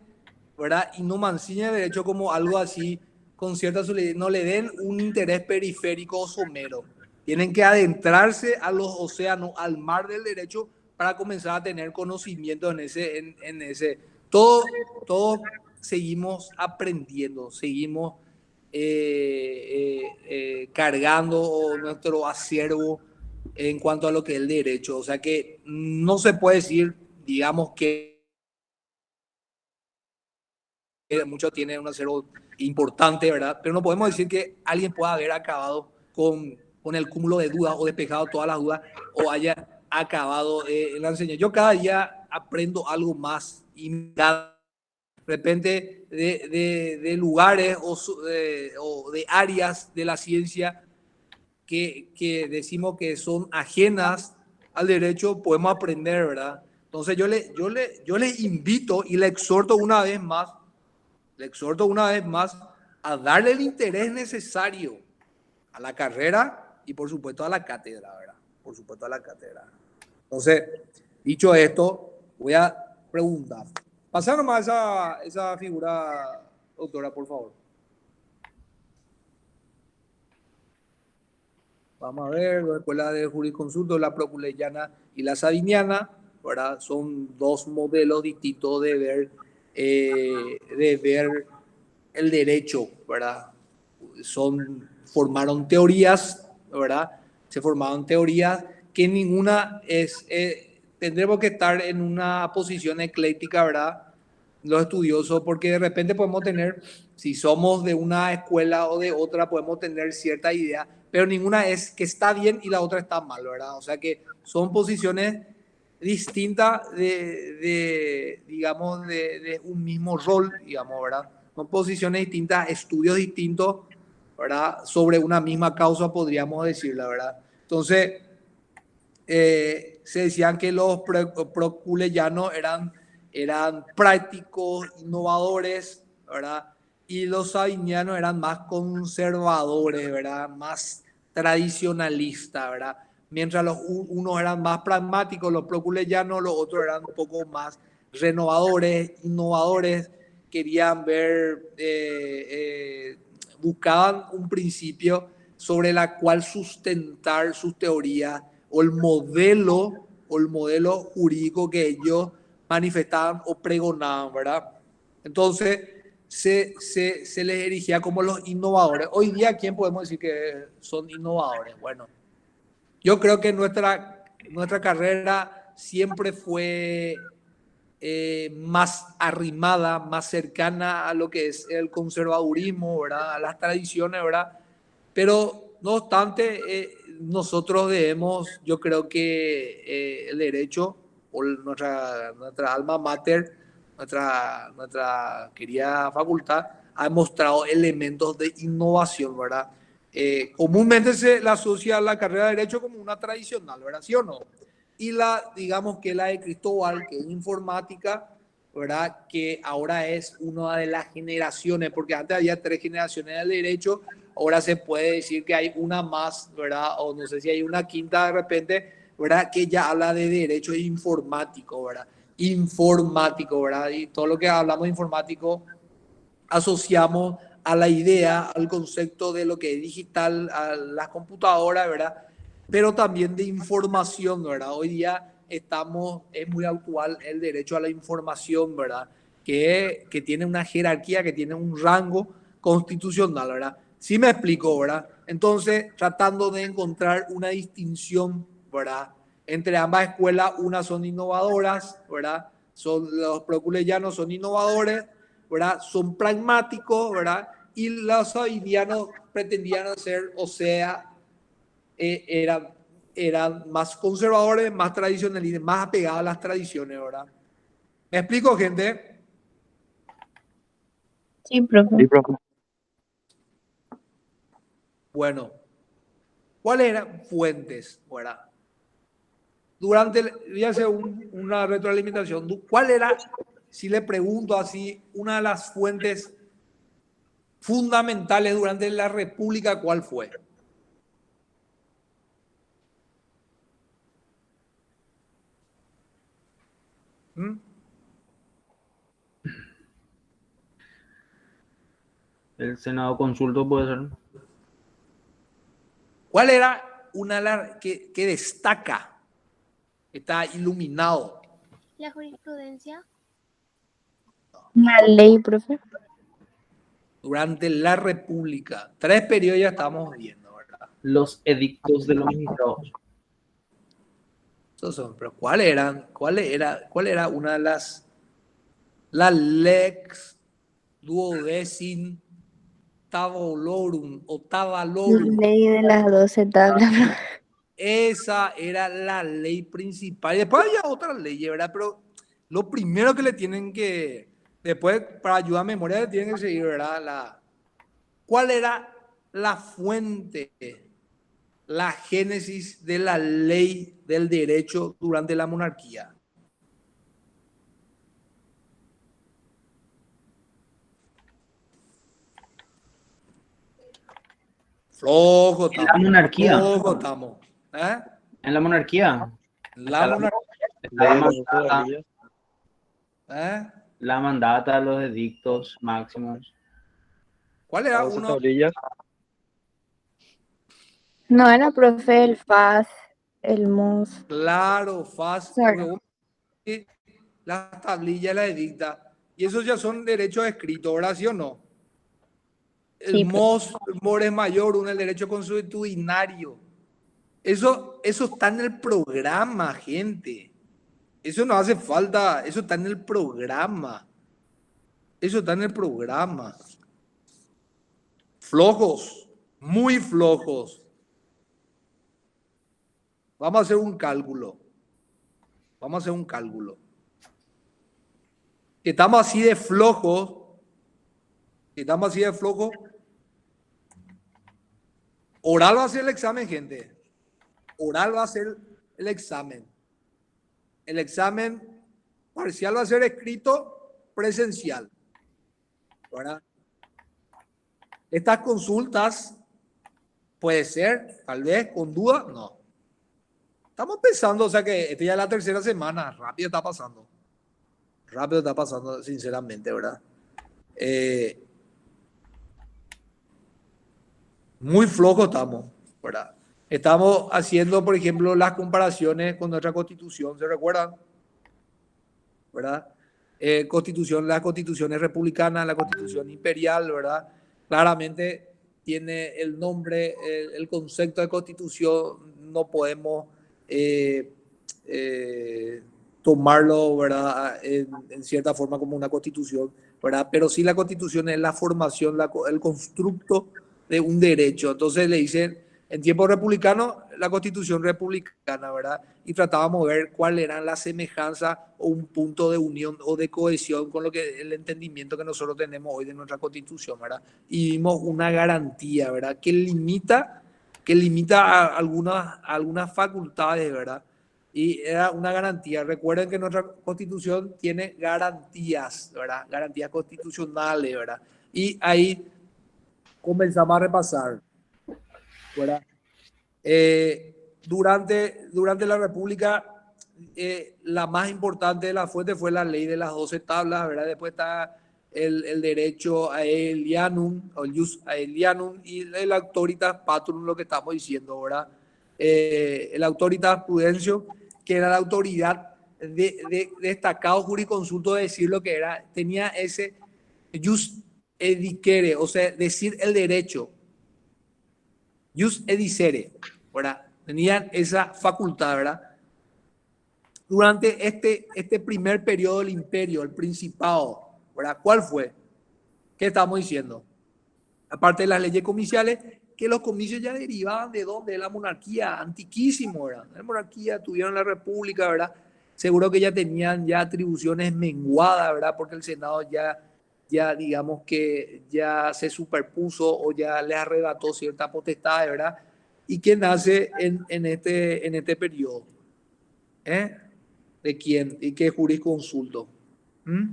¿verdad? Y no mancillen el derecho como algo así con cierta solidez. No le den un interés periférico o somero. Tienen que adentrarse a los océanos, al mar del derecho, para comenzar a tener conocimiento en ese. Todos seguimos aprendiendo, seguimos cargando nuestro acervo en cuanto a lo que es el derecho. O sea que no se puede decir, digamos, que muchos tienen un acervo importante, ¿verdad? Pero no podemos decir que alguien pueda haber acabado con el cúmulo de dudas o despejado todas las dudas o haya acabado en la enseñanza. Yo cada día aprendo algo más y de repente de lugares o de áreas de la ciencia que decimos que son ajenas al derecho, podemos aprender, ¿verdad? Entonces yo le invito y le exhorto una vez más a darle el interés necesario a la carrera y por supuesto a la cátedra, ¿verdad? Por supuesto a la cátedra. Entonces, dicho esto, voy a preguntar. Pasar nomás esa figura, doctora, por favor. Vamos a ver, la escuela de jurisconsulto, la proculeyana y la sabiniana, ¿verdad? Son dos modelos distintos de ver el derecho, ¿verdad? Formaron teorías, ¿verdad? Se formaron teorías que ninguna es, tendremos que estar en una posición ecléctica, ¿verdad? Los estudiosos, porque de repente podemos tener, si somos de una escuela o de otra, podemos tener cierta idea, pero ninguna es que está bien y la otra está mal, ¿verdad? O sea que son posiciones distintas digamos, de un mismo rol, digamos, ¿verdad? Son posiciones distintas, estudios distintos, ¿verdad? Sobre una misma causa, podríamos decir, la verdad. Entonces, se decían que los proculeyanos eran prácticos, innovadores, ¿verdad? Y los sabinianos eran más conservadores, ¿verdad? Más tradicionalistas, ¿verdad? Mientras unos eran más pragmáticos, los proculeyanos, los otros eran un poco más renovadores, innovadores, querían ver, buscaban un principio sobre la cual sustentar sus teorías o el modelo jurídico que ellos manifestaban o pregonaban, ¿verdad? Entonces, se les erigía como los innovadores. Hoy día, ¿quién podemos decir que son innovadores? Bueno, yo creo que nuestra carrera siempre fue más arrimada, más cercana a lo que es el conservadurismo, ¿verdad? A las tradiciones, ¿verdad? Pero no obstante, nosotros debemos, yo creo que el derecho o nuestra alma mater, nuestra querida facultad, ha mostrado elementos de innovación, ¿verdad? Comúnmente se la asocia a la carrera de derecho como una tradicional, ¿verdad? ¿Sí o no? Y digamos que la de Cristóbal, que es informática, ¿verdad? Que ahora es una de las generaciones, porque antes había 3 generaciones del derecho, ahora se puede decir que hay una más, ¿verdad? O no sé si hay una quinta de repente, ¿verdad? Que ya habla de derecho informático, ¿verdad? Informático, ¿verdad? Y todo lo que hablamos de informático asociamos a la idea, al concepto de lo que es digital, a las computadoras, ¿verdad? Pero también de información, ¿verdad? Hoy día es muy actual el derecho a la información, ¿verdad? Que tiene una jerarquía, que tiene un rango constitucional, ¿verdad? Sí me explico, ¿verdad? Entonces, tratando de encontrar una distinción, ¿verdad? Entre ambas escuelas, unas son innovadoras, ¿verdad? Los proculeyanos son innovadores, ¿verdad? Son pragmáticos, ¿verdad? Y los sabidianos pretendían ser, o sea, eran más conservadores, más tradicionalistas, más apegados a las tradiciones, ¿verdad? ¿Me explico, gente? Sí, profe. Sí, profe. Bueno, ¿cuáles eran fuentes, verdad? Voy a hacer una retroalimentación. ¿Cuál era, si le pregunto así, una de las fuentes fundamentales durante la República, cuál fue? ¿Mm? El Senado consulto puede ser. ¿Cuál era una de las que destaca? Está iluminado. La jurisprudencia. Una ley, profe. Durante la República. 3 periodos ya estamos viendo, ¿verdad? Los edictos de los magistrados. Esos son, pero ¿cuál era una de la lex duodecim tabolorum o tabalorum? Ley de las 12 tablas. Esa era la ley principal. Y después había otras leyes, ¿verdad? Pero lo primero que le tienen que, después para ayudar a memoria, le tienen que seguir, ¿verdad? ¿Cuál era la fuente, la génesis de la ley del derecho durante la monarquía? Flojo En la monarquía. Flojo estamos. ¿Eh? En la monarquía. La monarquía. La mandata, ¿Eh? la mandata, los edictos máximos. ¿Cuál era uno? No era, profe, el FAS, el MOS. Claro, fácil. Claro. Las tablillas, la edicta. Y esos ya son derechos escritos, ¿verdad? ¿Sí o no? El Sí, mos mayor, el derecho consuetudinario. Eso está en el programa, gente. Eso no hace falta, eso está en el programa. Eso está en el programa. Flojos, muy flojos. Vamos a hacer un cálculo. Que estamos así de flojos. Oral va a ser el examen, gente. Oral va a ser el examen. El examen parcial va a ser escrito presencial, ¿verdad? Estas consultas puede ser, tal vez, con duda, no. Estamos pensando, o sea que esta ya es la 3ª semana, rápido está pasando, sinceramente, ¿verdad? Muy flojo estamos, ¿verdad? Estamos haciendo, por ejemplo, las comparaciones con nuestra constitución, ¿se recuerdan? ¿Verdad? Constitución, la constitución es republicana, la constitución imperial, ¿verdad? Claramente tiene el nombre, el concepto de constitución, no podemos eh, tomarlo, ¿verdad? En cierta forma como una constitución, ¿verdad? Pero sí la constitución es la formación, el constructo de un derecho. Entonces le dicen, en tiempos republicanos, la constitución republicana, ¿verdad? Y tratábamos de ver cuál eran las semejanzas o un punto de unión o de cohesión con lo que el entendimiento que nosotros tenemos hoy de nuestra constitución, ¿verdad? Y vimos una garantía, ¿verdad? Que limita a algunas facultades, ¿verdad? Y era una garantía. Recuerden que nuestra constitución tiene garantías, ¿verdad? Garantías constitucionales, ¿verdad? Y ahí comenzamos a repasar, ¿verdad? Durante la República, la más importante de la fuente fue la ley de las 12 tablas, ¿verdad? Después está el derecho aelianum, o el jus aelianum, y el auctoritas patrum, lo que estamos diciendo, ¿verdad? El auctoritas prudencio, que era la autoridad de destacado jurisconsulto de decir lo que era, tenía ese jus edicere, o sea, decir el derecho, jus edicere, ¿verdad? Tenían esa facultad, ¿verdad? Durante este primer periodo del imperio, el principado, ¿verdad? ¿Cuál fue? ¿Qué estamos diciendo? Aparte de las leyes comiciales, que los comicios ya derivaban de dónde? De la monarquía, antiquísimo, ¿verdad? La monarquía, tuvieron la república, ¿verdad? Seguro que ya tenían ya atribuciones menguadas, ¿verdad? Porque el Senado ya digamos que ya se superpuso o ya le arrebató cierta potestad, ¿verdad? ¿Y quién nace en este periodo? ¿Eh? ¿De quién? ¿Y qué jurisconsulto? ¿Mm?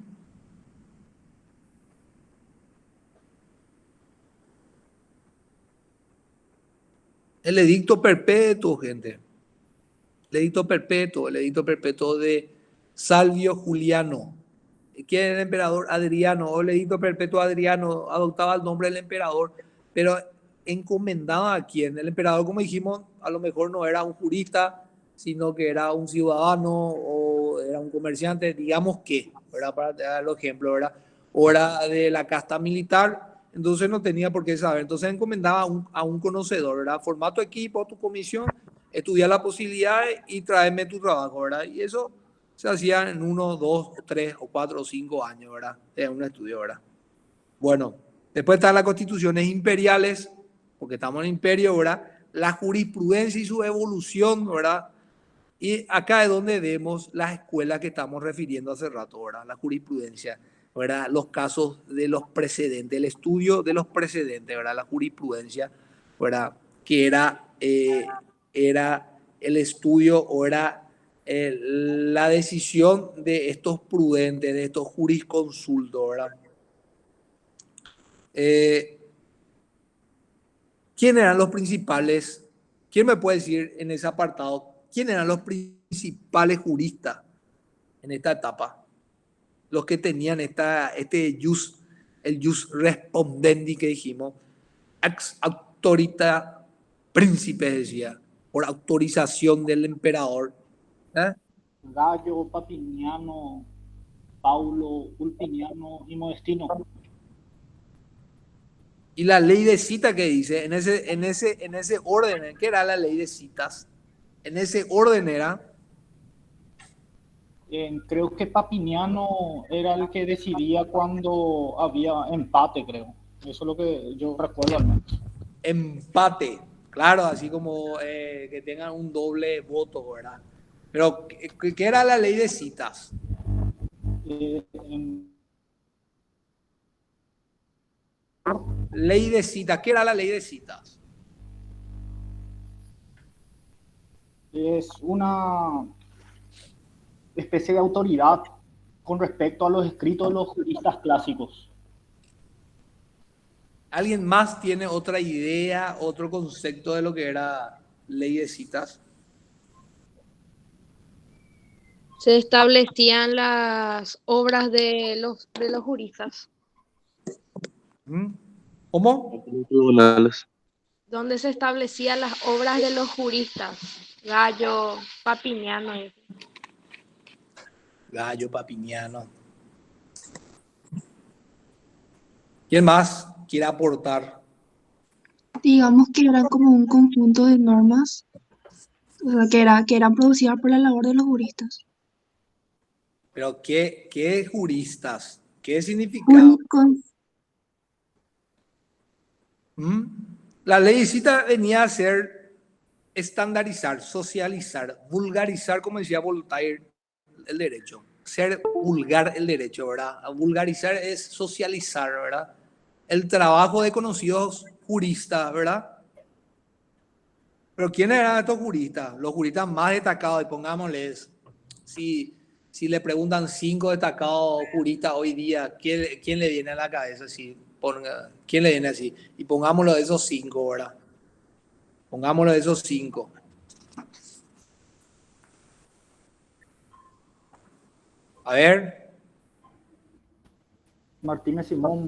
El edicto perpetuo, gente. El edicto perpetuo de Salvio Juliano. ¿Quién era el emperador? Adriano, o el edicto perpetuo Adriano, adoptaba el nombre del emperador, pero encomendaba a quién. El emperador, como dijimos, a lo mejor no era un jurista, sino que era un ciudadano o era un comerciante, digamos que, ¿verdad? Para dar el ejemplo, ¿verdad? O era de la casta militar, entonces no tenía por qué saber. Entonces encomendaba a un conocedor, ¿verdad? Formá tu equipo, tu comisión, estudia las posibilidades y tráeme tu trabajo, ¿verdad? Y eso se hacía en 1, 2, 3, 4 o 5 años, ¿verdad? De un estudio, ¿verdad? Bueno, después están las constituciones imperiales, porque estamos en imperio, ¿verdad? La jurisprudencia y su evolución, ¿verdad? Y acá es donde vemos las escuelas que estamos refiriendo hace rato, ¿verdad? La jurisprudencia, ¿verdad? Los casos de los precedentes, el estudio de los precedentes, ¿verdad? La jurisprudencia, ¿verdad? Que era el estudio o era la decisión de estos prudentes, de estos jurisconsultos, ¿verdad? ¿Quién eran los principales? ¿Quién me puede decir en ese apartado? ¿Quién eran los principales juristas en esta etapa? Los que tenían el jus respondendi que dijimos, ex autorita príncipe, decía, por autorización del emperador. ¿Eh? Gallo, Papiniano, Paulo, Ulpiniano y Modestino. Y la ley de cita que dice, en ese orden, ¿qué era la ley de citas? En ese orden era... Creo que Papiniano era el que decidía cuando había empate, creo. Eso es lo que yo recuerdo al menos. Empate, claro, así como que tengan un doble voto, ¿verdad? Pero, ¿qué era la ley de citas? Ley de citas, ¿qué era la ley de citas? Es una especie de autoridad con respecto a los escritos de los juristas clásicos. ¿Alguien más tiene otra idea, otro concepto de lo que era ley de citas? Se establecían las obras de los juristas. ¿Cómo? Tribunales. donde se establecían las obras de los juristas, Gallo, Papiniano. Gallo, Papiniano. ¿Quién más quiere aportar? Digamos que eran como un conjunto de normas, o sea, que eran producidas por la labor de los juristas. Pero ¿qué juristas? ¿Qué significado? ¿Mm? La ley cita venía a ser estandarizar, socializar, vulgarizar, como decía Voltaire, el derecho. Ser vulgar el derecho, ¿verdad? Vulgarizar es socializar, ¿verdad? El trabajo de conocidos juristas, ¿verdad? Pero ¿quiénes eran estos juristas? Los juristas más destacados, y pongámosles, si le preguntan 5 destacados juristas hoy día, ¿quién le viene a la cabeza? ¿Quién le viene así? Y pongámoslo de esos 5, ¿verdad? Pongámoslo de esos 5. A ver. Martínez Simón.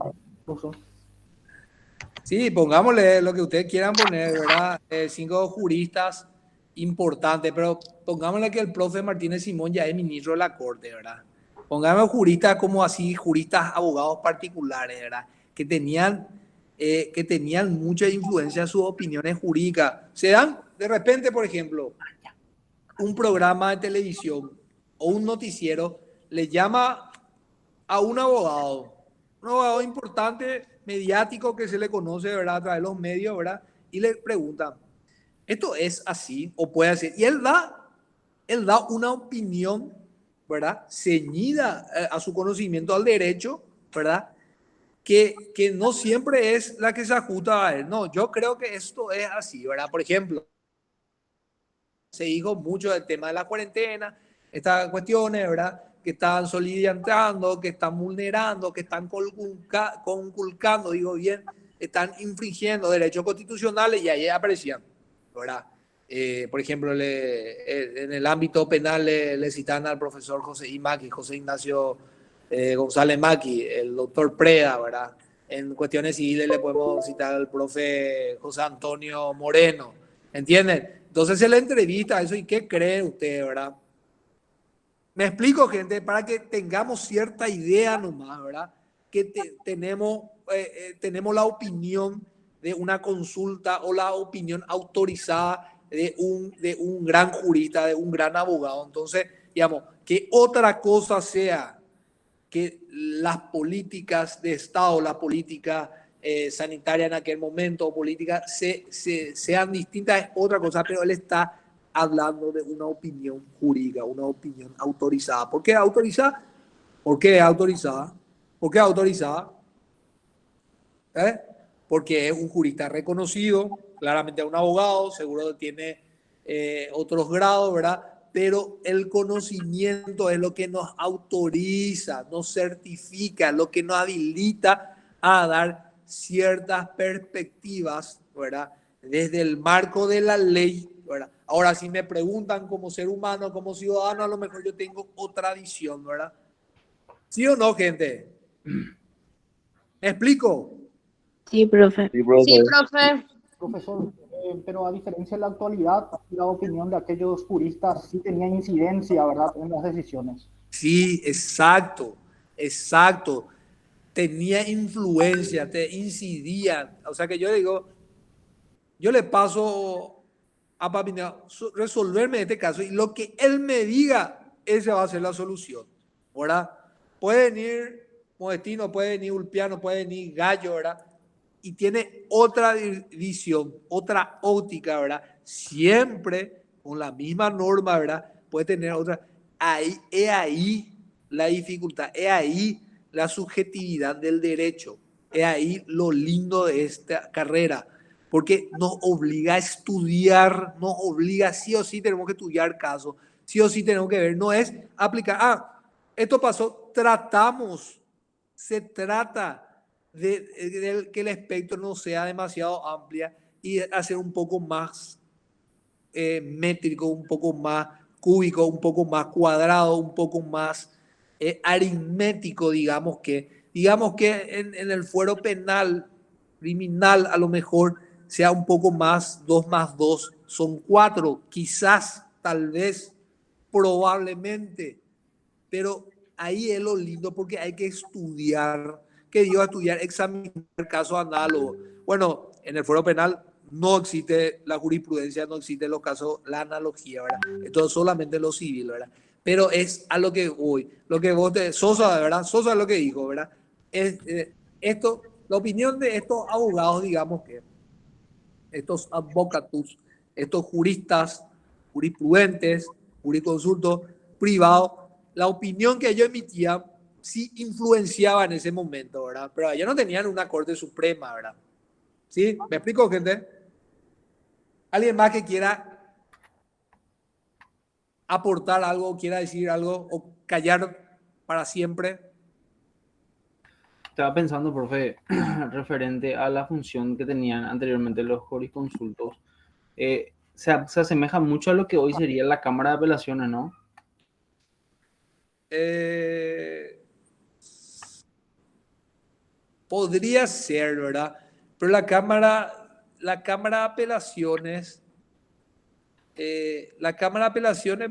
Sí, pongámosle lo que ustedes quieran poner, ¿verdad? 5 juristas importantes, pero pongámosle que el profe Martínez Simón ya es ministro de la Corte, ¿verdad? Pongámosle juristas como así, juristas abogados particulares, ¿verdad? Que tenían mucha influencia en sus opiniones jurídicas. Se dan, de repente, por ejemplo, un programa de televisión o un noticiero le llama a un abogado importante, mediático, que se le conoce, ¿verdad? A través de los medios, ¿verdad? Y le preguntan, ¿esto es así o puede ser? Y él da una opinión, ¿verdad? Ceñida a su conocimiento al derecho, ¿verdad? Que no siempre es la que se ajusta a él. No, yo creo que esto es así, ¿verdad? Por ejemplo, se dijo mucho del tema de la cuarentena, estas cuestiones, ¿verdad? Que están solidificando, que están vulnerando, que están conculcando, digo bien, están infringiendo derechos constitucionales y ahí aparecían, ¿verdad? Por ejemplo, en el ámbito penal le citan al profesor José Ignacio González Maki, el doctor Preda, ¿verdad? En cuestiones civiles le podemos citar al profe José Antonio Moreno, ¿entienden? Entonces se le entrevista a eso y ¿qué cree usted, verdad? Me explico, gente, para que tengamos cierta idea nomás, ¿verdad? Que tenemos la opinión de una consulta o la opinión autorizada de un gran jurista, de un gran abogado. Entonces, digamos, que otra cosa sea que las políticas de Estado, las políticas sanitarias en aquel momento, o políticas, sean distintas es otra cosa, pero él está hablando de una opinión jurídica, una opinión autorizada. ¿Por qué autorizada? ¿Por qué autorizada? ¿Por qué autorizada? Porque es un jurista reconocido, claramente es un abogado, seguro tiene otros grados, ¿verdad? Pero el conocimiento es lo que nos autoriza, nos certifica, lo que nos habilita a dar ciertas perspectivas, ¿verdad? Desde el marco de la ley, ¿verdad? Ahora, si me preguntan como ser humano, como ciudadano, a lo mejor yo tengo otra visión, ¿verdad? ¿Sí o no, gente? ¿Me explico? Sí, profe. Sí, profe. Profesor, pero a diferencia de la actualidad, la opinión de aquellos juristas sí tenía incidencia, ¿verdad?, en las decisiones. Sí, exacto, exacto. Tenía influencia, te incidían. O sea que yo digo, yo le paso a Papiniano resolverme este caso y lo que él me diga, esa va a ser la solución, ¿verdad? Puede venir Modestino, puede venir Ulpiano, puede venir Gallo, ¿verdad? Y tiene otra visión, otra óptica, ¿verdad? Siempre con la misma norma, ¿verdad? Puede tener otra. Es ahí la dificultad, es ahí la subjetividad del derecho, es ahí lo lindo de esta carrera, porque nos obliga a estudiar, nos obliga, sí o sí tenemos que estudiar casos, sí o sí tenemos que ver, no es aplicar, esto pasó, se trata de que el espectro no sea demasiado amplia y hacer un poco más métrico, un poco más cúbico, un poco más cuadrado, un poco más aritmético, digamos que en el fuero penal, criminal, a lo mejor sea un poco más, 2 más 2 son 4, quizás, tal vez, probablemente, pero ahí es lo lindo porque hay que estudiar, que digo estudiar, examinar casos análogos. Bueno, en el fuero penal no existe la jurisprudencia, no existe los casos, la analogía, ¿verdad? Esto es solamente lo civil, ¿verdad? Pero es a lo que voy, lo que vos te, Sosa, ¿verdad? Sosa es lo que dijo, ¿verdad? Esto, la opinión de estos abogados, digamos que estos advocatus, estos juristas, jurisprudentes, jurisconsultos privados, la opinión que ellos emitían sí influenciaba en ese momento, ¿verdad? Pero ellos no tenían una Corte Suprema, ¿verdad? ¿Sí? ¿Me explico, gente? ¿Alguien más que quiera aportar algo, quiera decir algo o callar para siempre? Estaba pensando, profe, referente a la función que tenían anteriormente los jurisconsultos. Se asemeja mucho a lo que hoy sería la Cámara de Apelaciones, ¿no? Podría ser, ¿verdad? Pero la Cámara de Apelaciones,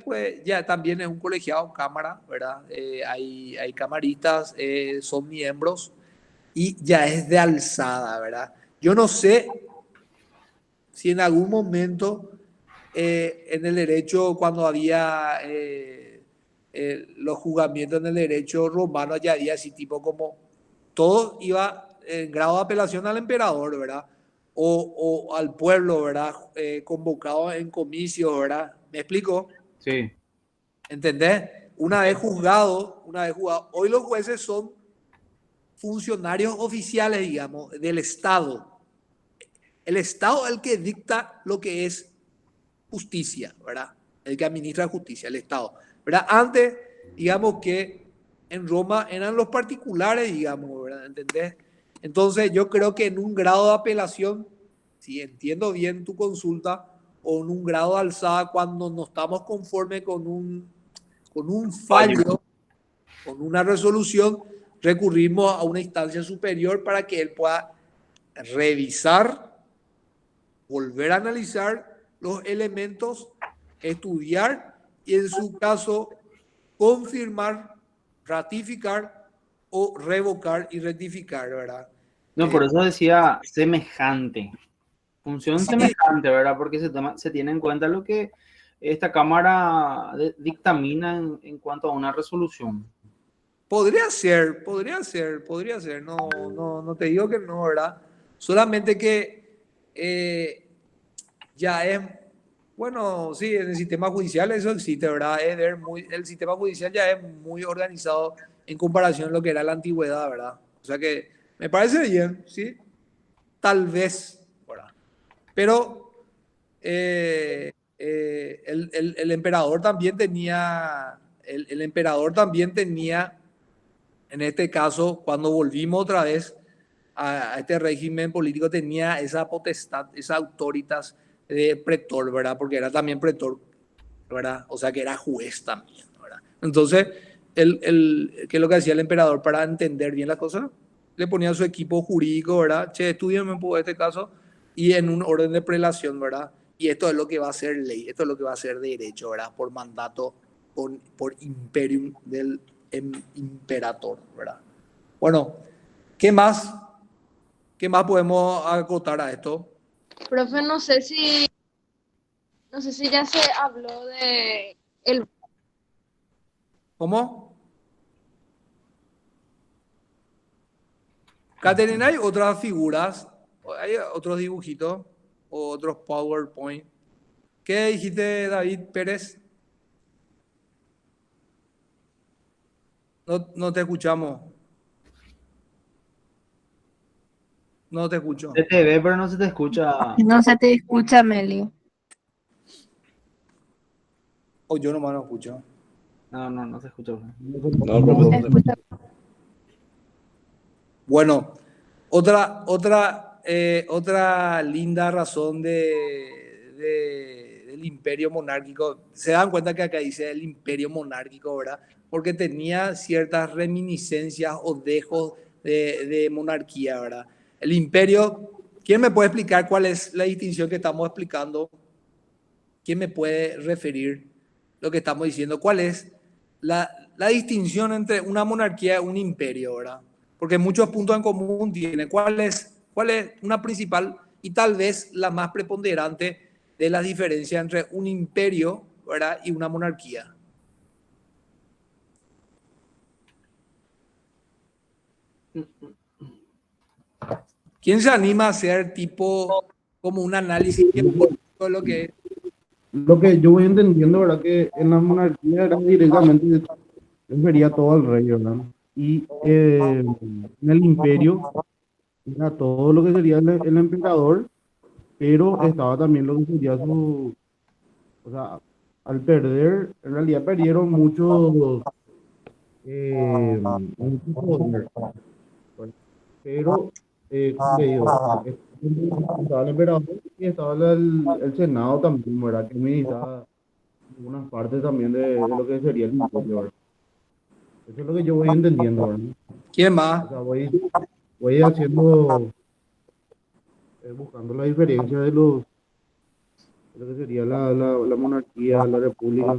pues ya también es un colegiado cámara, ¿verdad? Hay camaristas, son miembros y ya es de alzada, ¿verdad? Yo no sé si en algún momento en el derecho, cuando había los juzgamientos en el derecho romano, ya había así tipo como todo iba en grado de apelación al emperador, ¿verdad? O al pueblo, ¿verdad? Convocado en comicios, ¿verdad? ¿Me explico? Sí. ¿Entendés? Una vez juzgado, hoy los jueces son funcionarios oficiales, digamos, del Estado. El Estado es el que dicta lo que es justicia, ¿verdad? El que administra justicia, el Estado, ¿verdad? Antes, digamos que en Roma eran los particulares, digamos, ¿verdad? ¿Entendés? Entonces yo creo que en un grado de apelación, si entiendo bien tu consulta, o en un grado de alzada, cuando no estamos conformes con un fallo, con una resolución, recurrimos a una instancia superior para que él pueda revisar, volver a analizar los elementos, estudiar y en su caso confirmar, ratificar o revocar y rectificar, ¿verdad? No, por eso decía semejante. Función Sí, semejante, ¿verdad? Porque se tiene en cuenta lo que esta Cámara dictamina en cuanto a una resolución. podría ser. No te digo que no, ¿verdad? Solamente que ya es, bueno, sí, en el sistema judicial eso existe, ¿verdad? El sistema judicial ya es muy organizado en comparación a lo que era la antigüedad, ¿verdad? O sea que me parece bien, ¿sí? Tal vez, ¿verdad? Pero el emperador también tenía, el emperador también tenía, en este caso, cuando volvimos otra vez a este régimen político, tenía esa potestad, esa autoritas de pretor, ¿verdad? Porque era también pretor, ¿verdad? O sea que era juez también, ¿verdad? Entonces, ¿qué es lo que hacía el emperador para entender bien las cosas? Le ponía a su equipo jurídico, ¿verdad? Che, estudienme un poco este caso y en un orden de prelación, ¿verdad? Y esto es lo que va a ser ley, esto es lo que va a ser derecho, ¿verdad? Por mandato, por imperium del imperator, ¿verdad? Bueno, ¿qué más? ¿Qué más podemos acotar a esto? Profe, no sé si ya se habló de el ¿Cómo? Catherine, ¿hay otras figuras? ¿Hay otros dibujitos? ¿O otros PowerPoint? ¿Qué dijiste, David Pérez? No te escuchamos. No te escucho. Se te ve, pero no se te escucha. No se te escucha, Meli. O yo nomás no escucho. No se escucha. No, No se profe. escucha. Bueno, otra linda razón del imperio monárquico. Se dan cuenta que acá dice el imperio monárquico, ¿verdad? Porque tenía ciertas reminiscencias o dejos de monarquía, ¿verdad? El imperio, ¿Quién me puede explicar cuál es la distinción que estamos explicando? ¿Quién me puede referir lo que estamos diciendo? ¿Cuál es la distinción entre una monarquía y un imperio, ¿verdad? Porque muchos puntos en común tienen. ¿Cuál es una principal y tal vez la más preponderante de las diferencias entre un imperio, ¿verdad? Y una monarquía? ¿Quién se anima a hacer tipo como un análisis geopolítico de lo que es? Lo que yo voy entendiendo, ¿verdad? Que en la monarquía era directamente refería todo al rey, ¿verdad? Y en el imperio era todo lo que sería el emperador, pero estaba también lo que sería su, o sea, al perder, en realidad perdieron mucho poder, ¿verdad? Pero, como te digo, estaba el emperador y estaba el senado también, ¿verdad? Que administraba algunas partes también de lo que sería el imperio, ¿verdad? Eso es lo que yo voy entendiendo, ¿verdad? ¿Quién más? O sea, voy haciendo, buscando la diferencia de lo que sería la monarquía, la república.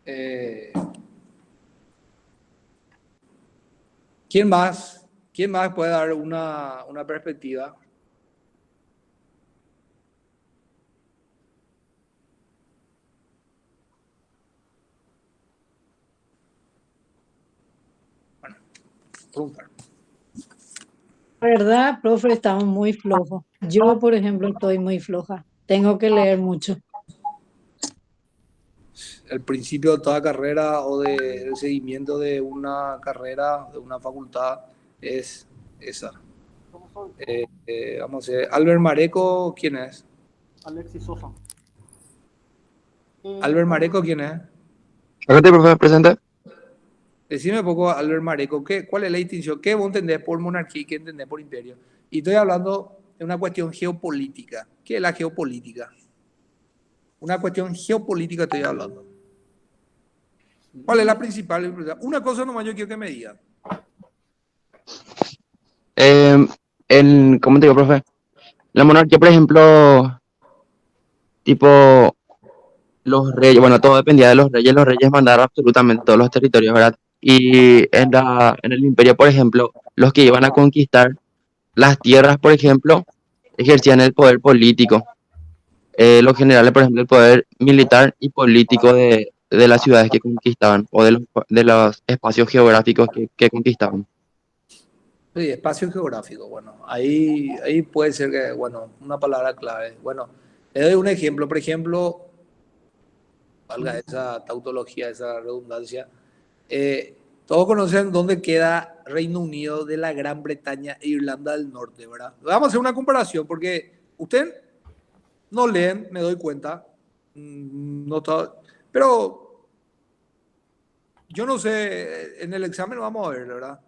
Eh, ¿Quién más? ¿Quién más puede dar una perspectiva? Bueno, preguntar. La verdad, profe, estamos muy flojos. Yo, por ejemplo, estoy muy floja. Tengo que leer mucho. El principio de toda carrera o del seguimiento de una carrera, de una facultad, es esa. Vamos a ver. Albert Mareco, ¿quién es? Alexis Sosa. Albert Mareco, ¿quién es? Acá te, profe, presente. Decime un poco, Albert Mareco, ¿cuál es la distinción? ¿Qué vos entendés por monarquía y qué entendés por imperio? Y estoy hablando de una cuestión geopolítica. ¿Qué es la geopolítica? Una cuestión geopolítica estoy hablando. ¿Cuál es la principal? Una cosa nomás yo quiero que me digan. ¿Cómo te digo, profe? La monarquía, por ejemplo, tipo, los reyes, bueno, todo dependía de los reyes mandaron absolutamente todos los territorios, ¿verdad? Y en el imperio, por ejemplo, los que iban a conquistar las tierras, por ejemplo, ejercían el poder político. Los generales, por ejemplo, el poder militar y político de las ciudades que conquistaban o de los espacios geográficos que conquistaban. Sí, espacio geográfico, bueno, ahí puede ser que, bueno, una palabra clave. Bueno, le doy un ejemplo, por ejemplo, valga esa tautología, esa redundancia. Todos conocen dónde queda Reino Unido de la Gran Bretaña e Irlanda del Norte, ¿verdad? Vamos a hacer una comparación porque usted no leen, me doy cuenta, no todo, pero yo no sé, en el examen vamos a ver, ¿verdad?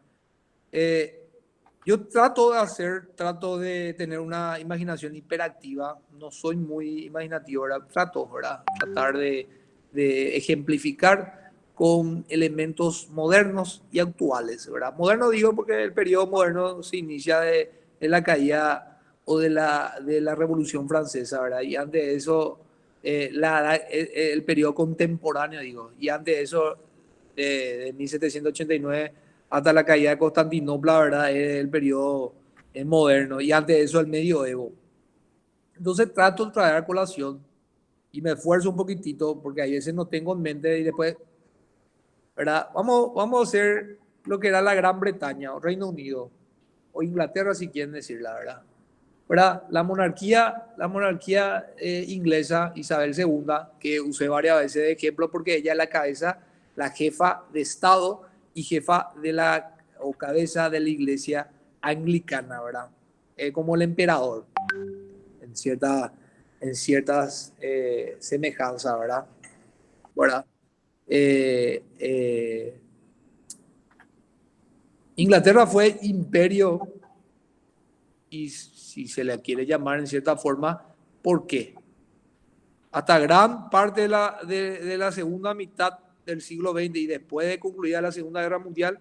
Yo trato de tener una imaginación hiperactiva, no soy muy imaginativo, ¿verdad? ¿Verdad? Tratar de ejemplificar con elementos modernos y actuales, ¿verdad? Moderno digo porque el periodo moderno se inicia de la caída o de la Revolución Francesa, ¿verdad? Y antes de eso, el periodo contemporáneo, digo, y antes de eso, de 1789 hasta la caída de Constantinopla, ¿verdad? Es el periodo moderno y antes de eso el medioevo. Entonces trato de traer a colación y me esfuerzo un poquitito porque a veces no tengo en mente y después, ¿verdad? Vamos a hacer lo que era la Gran Bretaña o Reino Unido o Inglaterra si quieren decir la verdad. ¿Verdad? La monarquía inglesa, Isabel II, que usé varias veces de ejemplo porque ella es la cabeza, la jefa de Estado y jefa o cabeza de la iglesia anglicana, ¿verdad? Como el emperador, en ciertas semejanzas, ¿verdad? ¿Verdad? Eh, eh, Inglaterra fue imperio y si se le quiere llamar en cierta forma, ¿por qué? Hasta gran parte de la segunda mitad del siglo XX y después de concluida la Segunda Guerra Mundial,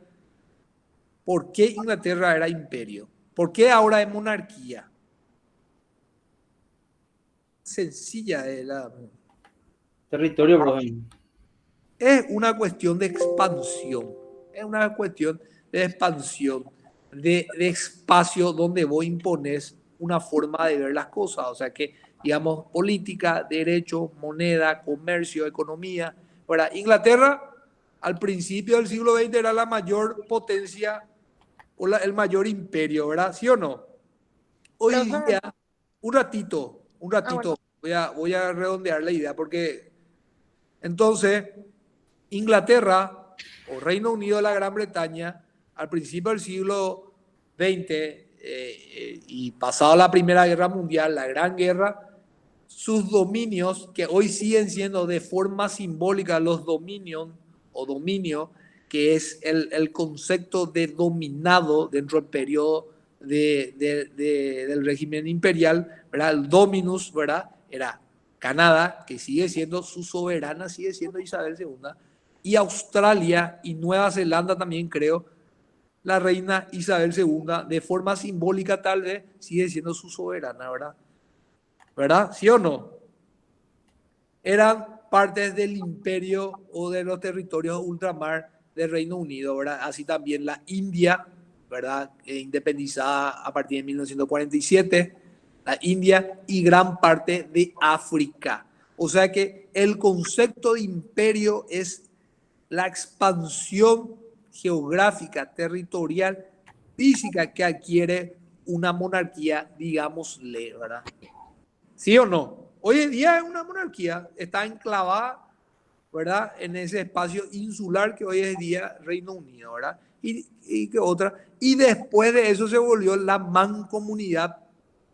¿por qué Inglaterra era imperio? ¿Por qué ahora es monarquía? Sencilla de la... Territorio, profe. Es una cuestión de expansión. Es una cuestión de expansión, de espacio donde vos impones una forma de ver las cosas. O sea que, digamos, política, derecho, moneda, comercio, economía. Ahora, Inglaterra, al principio del siglo XX, era la mayor potencia o el mayor imperio, ¿verdad? ¿Sí o no? Hoy Profe, día, un ah, bueno, ratito, voy a redondear la idea, porque entonces Inglaterra o Reino Unido de la Gran Bretaña, al principio del siglo XX y pasado la Primera Guerra Mundial, la Gran Guerra, sus dominios, que hoy siguen siendo de forma simbólica los dominios o dominio, que es el concepto de dominado dentro del periodo del régimen imperial, ¿verdad? El dominus, ¿verdad? Era Canadá, que sigue siendo su soberana, sigue siendo Isabel II, y Australia y Nueva Zelanda también creo, la reina Isabel II, de forma simbólica tal vez, sigue siendo su soberana, ¿verdad? ¿Verdad? ¿Sí o no? Eran partes del imperio o de los territorios ultramar del Reino Unido, ¿verdad? Así también la India, ¿verdad? Independizada a partir de 1947, la India y gran parte de África. O sea que el concepto de imperio es la expansión geográfica, territorial, física que adquiere una monarquía, digámosle, ¿verdad? ¿Sí o no? Hoy en día es una monarquía, está enclavada, ¿verdad? En ese espacio insular que hoy es día Reino Unido, ¿verdad? Y que otra. Y después de eso se volvió la mancomunidad,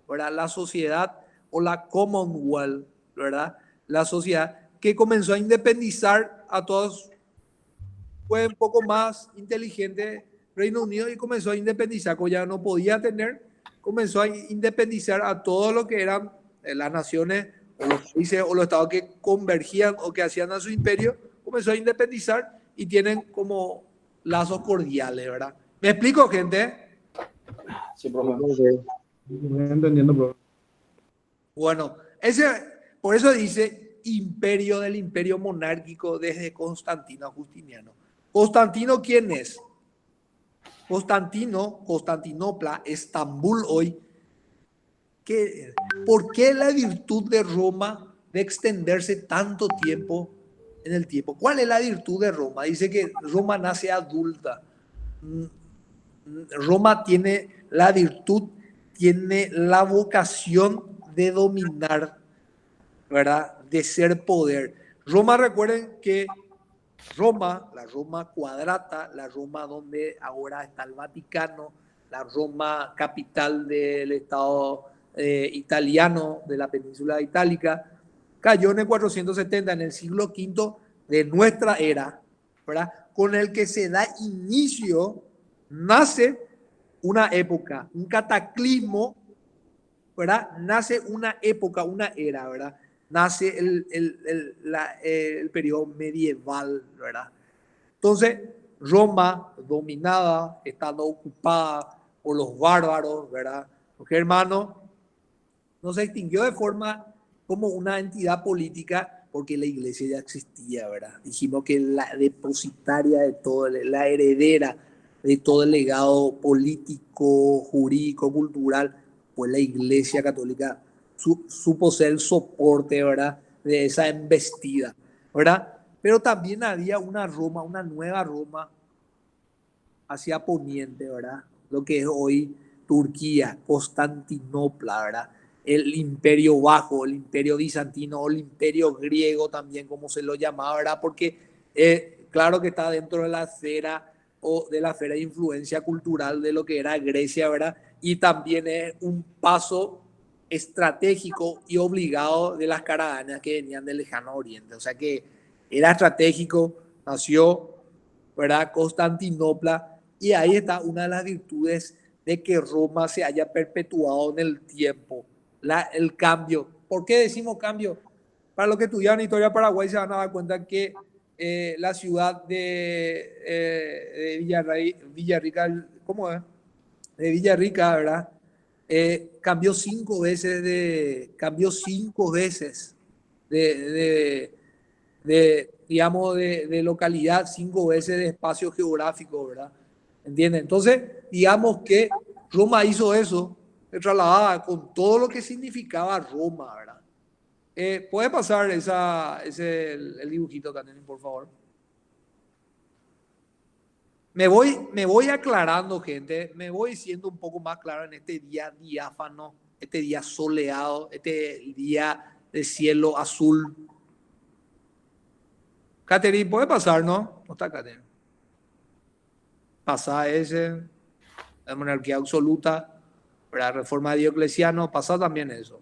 ¿verdad? La sociedad o la Commonwealth, ¿verdad? La sociedad que comenzó a independizar a todos. Fue un poco más inteligente Reino Unido y comenzó a independizar, como ya no podía tener, comenzó a independizar a todo lo que eran las naciones o los países o los estados que convergían o que hacían a su imperio, comenzó a independizar y tienen como lazos cordiales, ¿verdad? ¿Me explico, gente? Sí, profe. Voy entendiendo, profe. Bueno, por eso dice imperio del imperio monárquico desde Constantino a Justiniano. ¿Constantino quién es? Constantinopla, Estambul hoy. ¿Por qué la virtud de Roma de extenderse tanto tiempo en el tiempo? ¿Cuál es la virtud de Roma? Dice que Roma nace adulta. Roma tiene la virtud, tiene la vocación de dominar, ¿verdad? De ser poder. Roma, recuerden que Roma, la Roma cuadrata, la Roma donde ahora está el Vaticano, la Roma capital del Estado italiano, de la península itálica, cayó en el 470, en el siglo V de nuestra era, ¿verdad? Con el que se da inicio, nace una época, un cataclismo, ¿verdad? Nace una época, una era, ¿verdad? Nace el periodo medieval, ¿verdad? Entonces, Roma dominada, estando ocupada por los bárbaros, ¿verdad? Los germanos, no se extinguió de forma como una entidad política porque la iglesia ya existía, ¿verdad? Dijimos que la depositaria de todo, la heredera de todo el legado político, jurídico, cultural, pues la iglesia católica supo ser el soporte, ¿verdad? De esa embestida, ¿verdad? Pero también había una Roma, una nueva Roma hacia poniente, ¿verdad? Lo que es hoy Turquía, Constantinopla, ¿verdad? El imperio bajo, el imperio bizantino o el imperio griego también, como se lo llamaba, ¿verdad? Porque claro que está dentro de la esfera o de la esfera de influencia cultural de lo que era Grecia, ¿verdad? Y también es un paso estratégico y obligado de las caravanas que venían del lejano oriente. O sea que era estratégico, nació, ¿verdad? Constantinopla, y ahí está una de las virtudes de que Roma se haya perpetuado en el tiempo, el cambio. ¿Por qué decimos cambio? Para los que estudiaron historia de Paraguay se van a dar cuenta que la ciudad de Villarrica del ¿cómo es? De Villarrica, ¿verdad? Cambió 5 veces digamos, de localidad, 5 veces de espacio geográfico, ¿verdad? ¿Entienden? Entonces, digamos que Roma hizo eso, se trasladaba con todo lo que significaba Roma, ¿verdad? ¿Puede pasar el dibujito, Catherine, por favor? Me voy aclarando, gente. Me voy siendo un poco más claro en este día diáfano, este día soleado, este día de cielo azul. Catherine, ¿puede pasar, no? No está Catherine. Pasa ese, la monarquía absoluta, la reforma de Diocleciano, pasa también eso.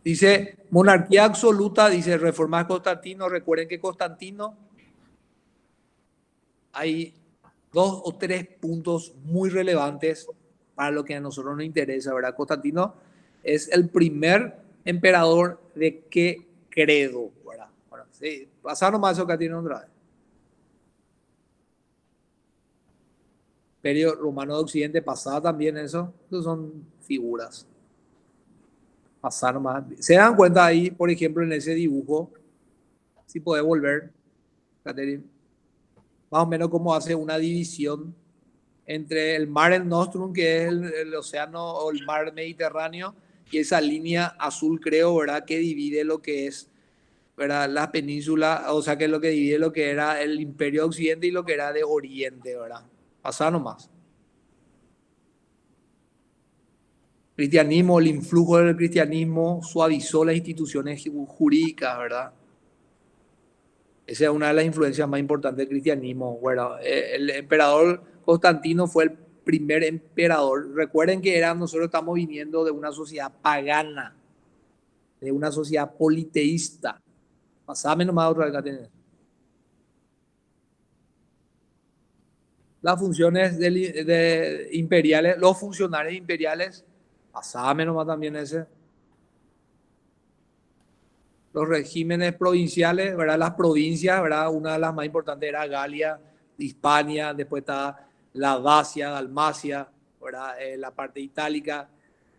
Dice, monarquía absoluta, dice, reforma de Constantino. Recuerden que Constantino, hay 2 o 3 puntos muy relevantes para lo que a nosotros nos interesa, ¿verdad? Constantino es el primer emperador de qué credo, ¿verdad? Bueno, sí, pasaron más eso que tiene otra vez. Imperio Romano de Occidente, pasaba también eso. Esos son figuras. Pasaron más. ¿Se dan cuenta ahí, por ejemplo, en ese dibujo? Si podés volver, Catherine. Más o menos cómo hace una división entre el Mare Nostrum, que es el océano o el mar Mediterráneo, y esa línea azul, creo, ¿verdad? Que divide lo que es, ¿verdad? La península, o sea, que es lo que divide lo que era el Imperio de Occidente y lo que era de Oriente, ¿verdad? Pasá nomás. Cristianismo, el influjo del cristianismo suavizó las instituciones jurídicas, ¿verdad? Esa es una de las influencias más importantes del cristianismo. Bueno, el emperador Constantino fue el primer emperador. Recuerden que nosotros estamos viniendo de una sociedad pagana, de una sociedad politeísta. Pasame nomás otra vez, Catherine. Las funciones imperiales, los funcionarios imperiales, pasame nomás también ese. Los regímenes provinciales, ¿verdad? Las provincias, ¿verdad? Una de las más importantes era Galia, Hispania, después está la Dacia, Dalmacia, ¿verdad? La parte itálica,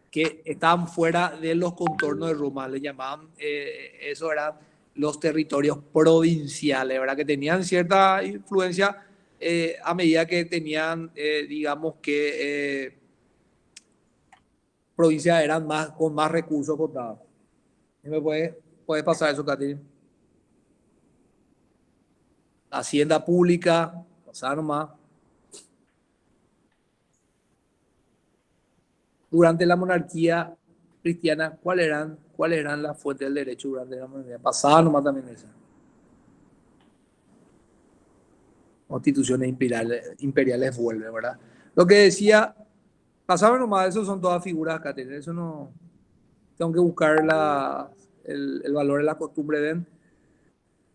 que estaban fuera de los contornos de Roma, le llamaban, eso eran los territorios provinciales, ¿verdad? Que tenían cierta influencia a medida que tenían, digamos que provincias eran con más recursos contados. ¿Me puede pasar eso, Catherine? Hacienda pública, pasar nomás. Durante la monarquía cristiana, ¿cuáles eran las fuentes del derecho durante la monarquía? Pasaba nomás también esa. Constituciones imperiales vuelve, ¿verdad? Lo que decía, pasaba nomás, eso son todas figuras, Catherine, eso no, tengo que buscar el valor de la costumbre, ¿ven?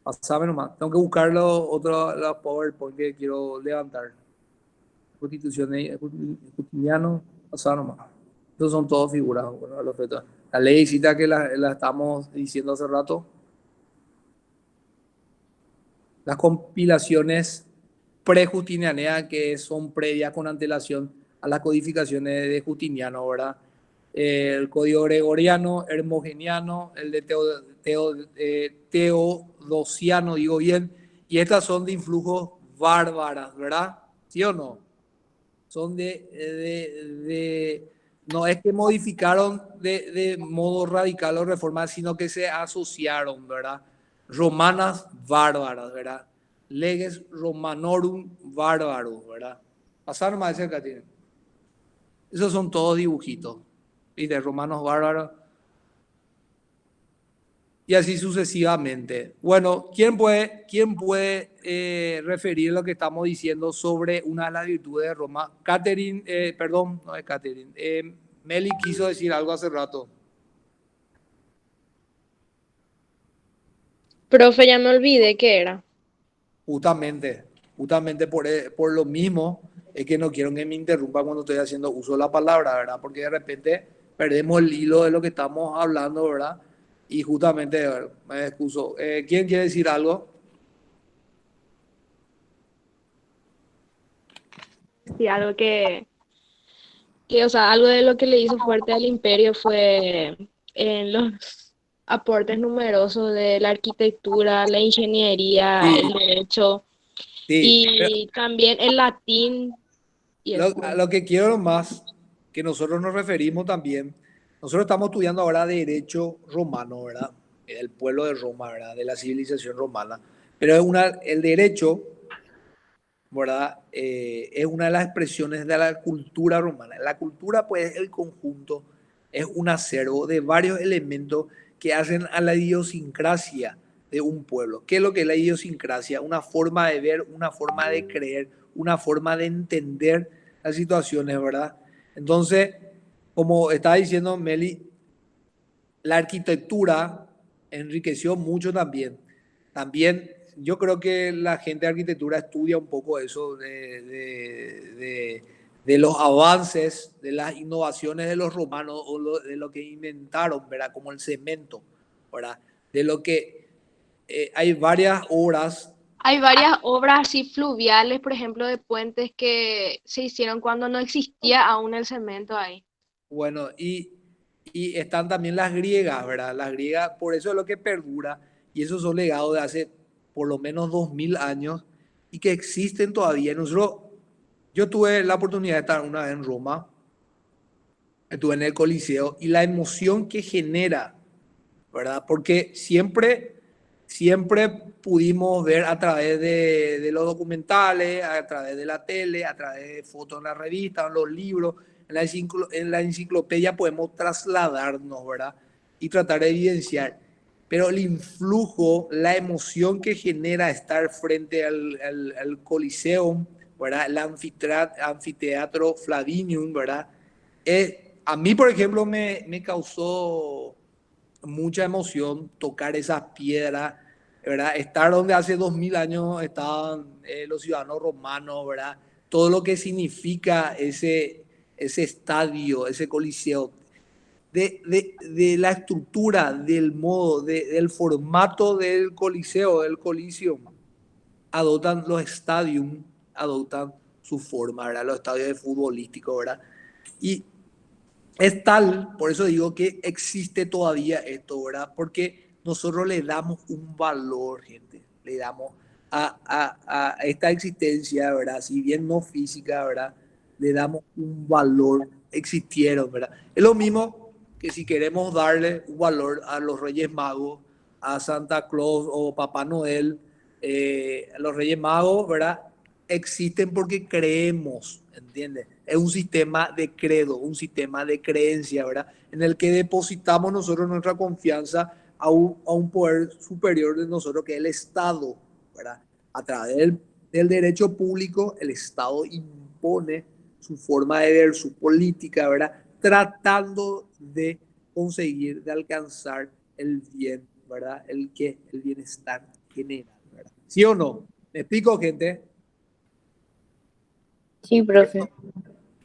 Pasame nomás. Tengo que buscar la PowerPoint que quiero levantar. Constituciones, Justiniano, pasame nomás. Estos son todos figuras. Bueno, la ley cita que la estamos diciendo hace rato. Las compilaciones prejustinianas que son previas con antelación a las codificaciones de Justiniano, ¿verdad? El código gregoriano, hermogeniano, el de teodosiano, digo bien, y estas son de influjos bárbaras, ¿verdad? ¿Sí o no? Son no es que modificaron de modo radical o reformal, sino que se asociaron, ¿verdad? Romanas bárbaras, ¿verdad? Leges Romanorum bárbaros, ¿verdad? Pasaron más de cerca, tienen. Esos son todos dibujitos. ¿Viste? Romanos bárbaros. Y así sucesivamente. Bueno, ¿quién puede referir lo que estamos diciendo sobre una de las virtudes de Roma? Catherine, perdón, no es Catherine. Meli quiso decir algo hace rato. Profe, ya me olvidé qué era. Justamente por lo mismo es que no quiero que me interrumpa cuando estoy haciendo uso de la palabra, ¿verdad? Porque de repente perdemos el hilo de lo que estamos hablando, ¿verdad? Y justamente, me excuso. ¿Quién quiere decir algo? Sí, o sea, algo de lo que le hizo fuerte al imperio fue en los aportes numerosos de la arquitectura, la ingeniería, el Sí, derecho sí. Pero y también el latín y eso. a lo que quiero más, que nosotros nos referimos también, nosotros estamos estudiando ahora derecho romano, ¿verdad? El pueblo de Roma, ¿verdad? De la civilización romana. Pero el derecho, ¿verdad? Es una de las expresiones de la cultura romana. La cultura, pues, es el conjunto, es un acervo de varios elementos que hacen a la idiosincrasia de un pueblo. ¿Qué es lo que es la idiosincrasia? Una forma de ver, una forma de creer, una forma de entender las situaciones, ¿verdad? Entonces, como estaba diciendo Meli, la arquitectura enriqueció mucho también. También yo creo que la gente de arquitectura estudia un poco eso de los avances, de las innovaciones de los romanos o de lo que inventaron, ¿verdad? Como el cemento, ¿verdad? De lo que hay varias obras. Hay varias obras así fluviales, por ejemplo, de puentes que se hicieron cuando no existía aún el cemento ahí. Bueno, y están también las griegas, ¿verdad? Las griegas, por eso es lo que perdura, y esos son legados de hace por lo menos 2000 años y que existen todavía. Yo tuve la oportunidad de estar una vez en Roma, estuve en el Coliseo, y la emoción que genera, ¿verdad? Porque siempre pudimos ver a través de los documentales, a través de la tele, a través de fotos en la revista, en los libros, en la enciclopedia podemos trasladarnos, ¿verdad? Y tratar de evidenciar. Pero el influjo, la emoción que genera estar frente al Coliseo, ¿verdad? El anfiteatro Flavinium, ¿verdad? A mí, por ejemplo, me causó mucha emoción tocar esas piedras, ¿verdad? Estar donde hace 2000 años estaban los ciudadanos romanos, ¿verdad? Todo lo que significa ese estadio, ese coliseo, de la estructura, del modo, del formato del coliseo, del coliseo, adoptan los estadios, adoptan su forma, ¿verdad? Los estadios futbolísticos, ¿verdad? Y es tal, por eso digo que existe todavía esto, ¿verdad? Porque nosotros le damos un valor, gente, le damos a esta existencia, ¿verdad? Si bien no física, ¿verdad? Le damos un valor, existieron, ¿verdad? Es lo mismo que si queremos darle un valor a los Reyes Magos, a Santa Claus o Papá Noel, los Reyes Magos, ¿verdad? Existen porque creemos, ¿entiendes? Es un sistema de credo, un sistema de creencia, ¿verdad? En el que depositamos nosotros nuestra confianza a un poder superior de nosotros, que es el Estado, ¿verdad? A través del derecho público, el Estado impone su forma de ver, su política, ¿verdad? Tratando de conseguir, de alcanzar el bien, ¿verdad? El bienestar general, ¿verdad? ¿Sí o no? ¿Me explico, gente? Sí, profe.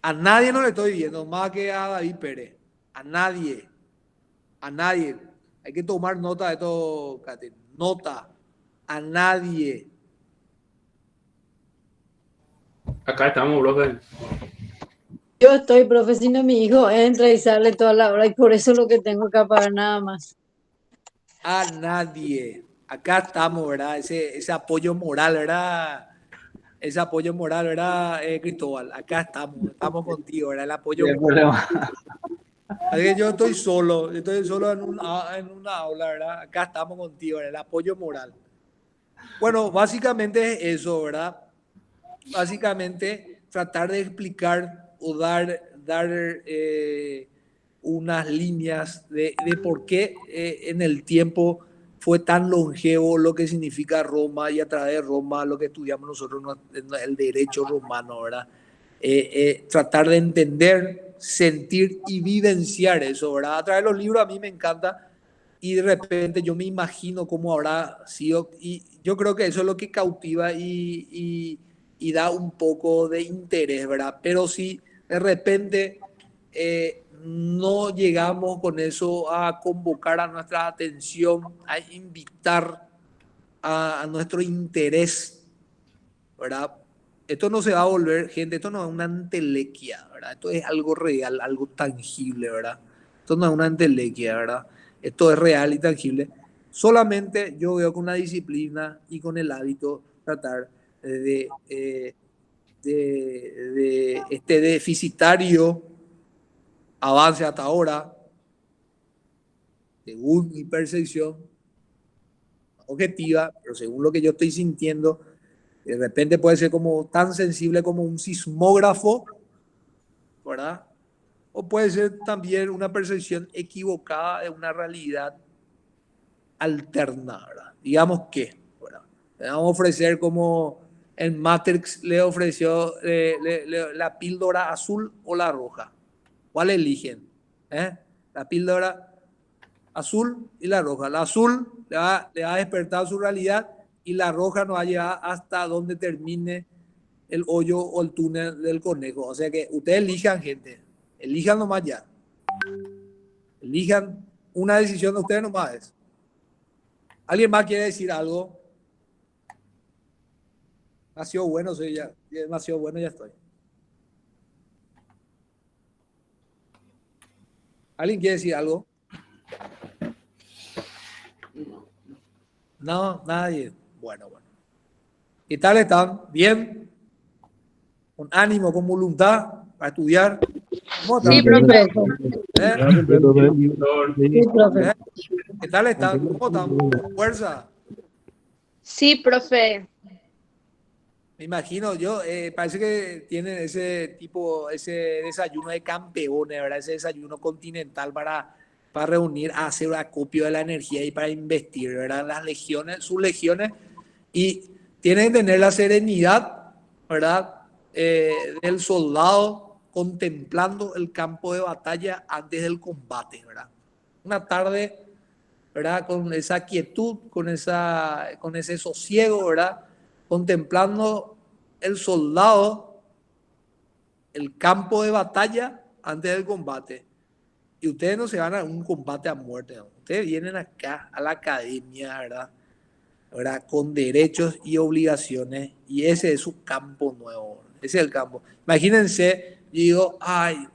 A nadie no le estoy viendo más que a David Pérez. A nadie. A nadie. Hay que tomar nota de esto, Katy. Nota. A nadie. Acá estamos, profe. Yo estoy, profe, si no mi hijo entra y sale toda la hora y por eso es lo que tengo que apagar nada más. A nadie. Acá estamos, ¿verdad? Ese apoyo moral, ¿verdad? Ese apoyo moral, ¿verdad, Cristóbal? Acá estamos contigo, ¿verdad? El apoyo El moral. problema. Así que yo estoy solo en una aula, ¿verdad? Acá estamos contigo, ¿verdad? El apoyo moral. Bueno, básicamente es eso, ¿verdad? Básicamente tratar de explicar o dar unas líneas de por qué en el tiempo fue tan longevo lo que significa Roma y a través de Roma lo que estudiamos nosotros, el derecho romano, ¿verdad? Tratar de entender, sentir y vivenciar eso, ¿verdad? A través de los libros a mí me encanta y de repente yo me imagino cómo habrá sido y yo creo que eso es lo que cautiva y da un poco de interés, ¿verdad? Pero si de repente no llegamos con eso a convocar a nuestra atención, a invitar a nuestro interés, ¿verdad? esto no se va a volver, gente, esto no es una entelequia, ¿verdad? Esto es algo real, algo tangible, ¿verdad? Esto no es una entelequia, ¿verdad? Esto es real y tangible. Solamente yo veo con la disciplina y con el hábito tratar de este deficitario avance hasta ahora, según mi percepción objetiva, pero según lo que yo estoy sintiendo, de repente puede ser como tan sensible como un sismógrafo, ¿verdad? O puede ser también una percepción equivocada de una realidad alterna, ¿verdad? Digamos que, ¿verdad? Le vamos a ofrecer como en Matrix le ofreció la píldora azul o la roja. ¿Cuál eligen? La píldora azul y la roja. La azul le va a despertar su realidad y la roja nos va a llevar hasta donde termine el hoyo o el túnel del conejo. O sea que ustedes elijan, gente. Elijan nomás ya. Elijan una decisión de ustedes nomás. ¿Alguien más quiere decir algo? Demasiado bueno soy ya. Demasiado bueno ya estoy. ¿Alguien quiere decir algo? No, nadie. Bueno. ¿Qué tal están? ¿Bien? ¿Con ánimo, con voluntad para estudiar? ¿Cómo están? Sí, profe. Sí, profe. ¿Qué tal están? ¿Cómo están? ¿Con fuerza? Sí, profe. Me imagino, yo parece que tienen ese desayuno de campeones, ¿verdad? Ese desayuno continental para reunir, hacer acopio de la energía y para investir, ¿verdad? Las legiones, sus legiones, y tienen que tener la serenidad, ¿verdad? Del soldado contemplando el campo de batalla antes del combate, ¿verdad? Una tarde, ¿verdad? Con esa quietud, con ese sosiego, ¿verdad? Contemplando el soldado, el campo de batalla antes del combate. Y ustedes no se van a un combate a muerte, ¿no? Ustedes vienen acá a la academia, ¿verdad? Con derechos y obligaciones, y ese es su campo nuevo, ese es el campo. Imagínense, yo digo, ay,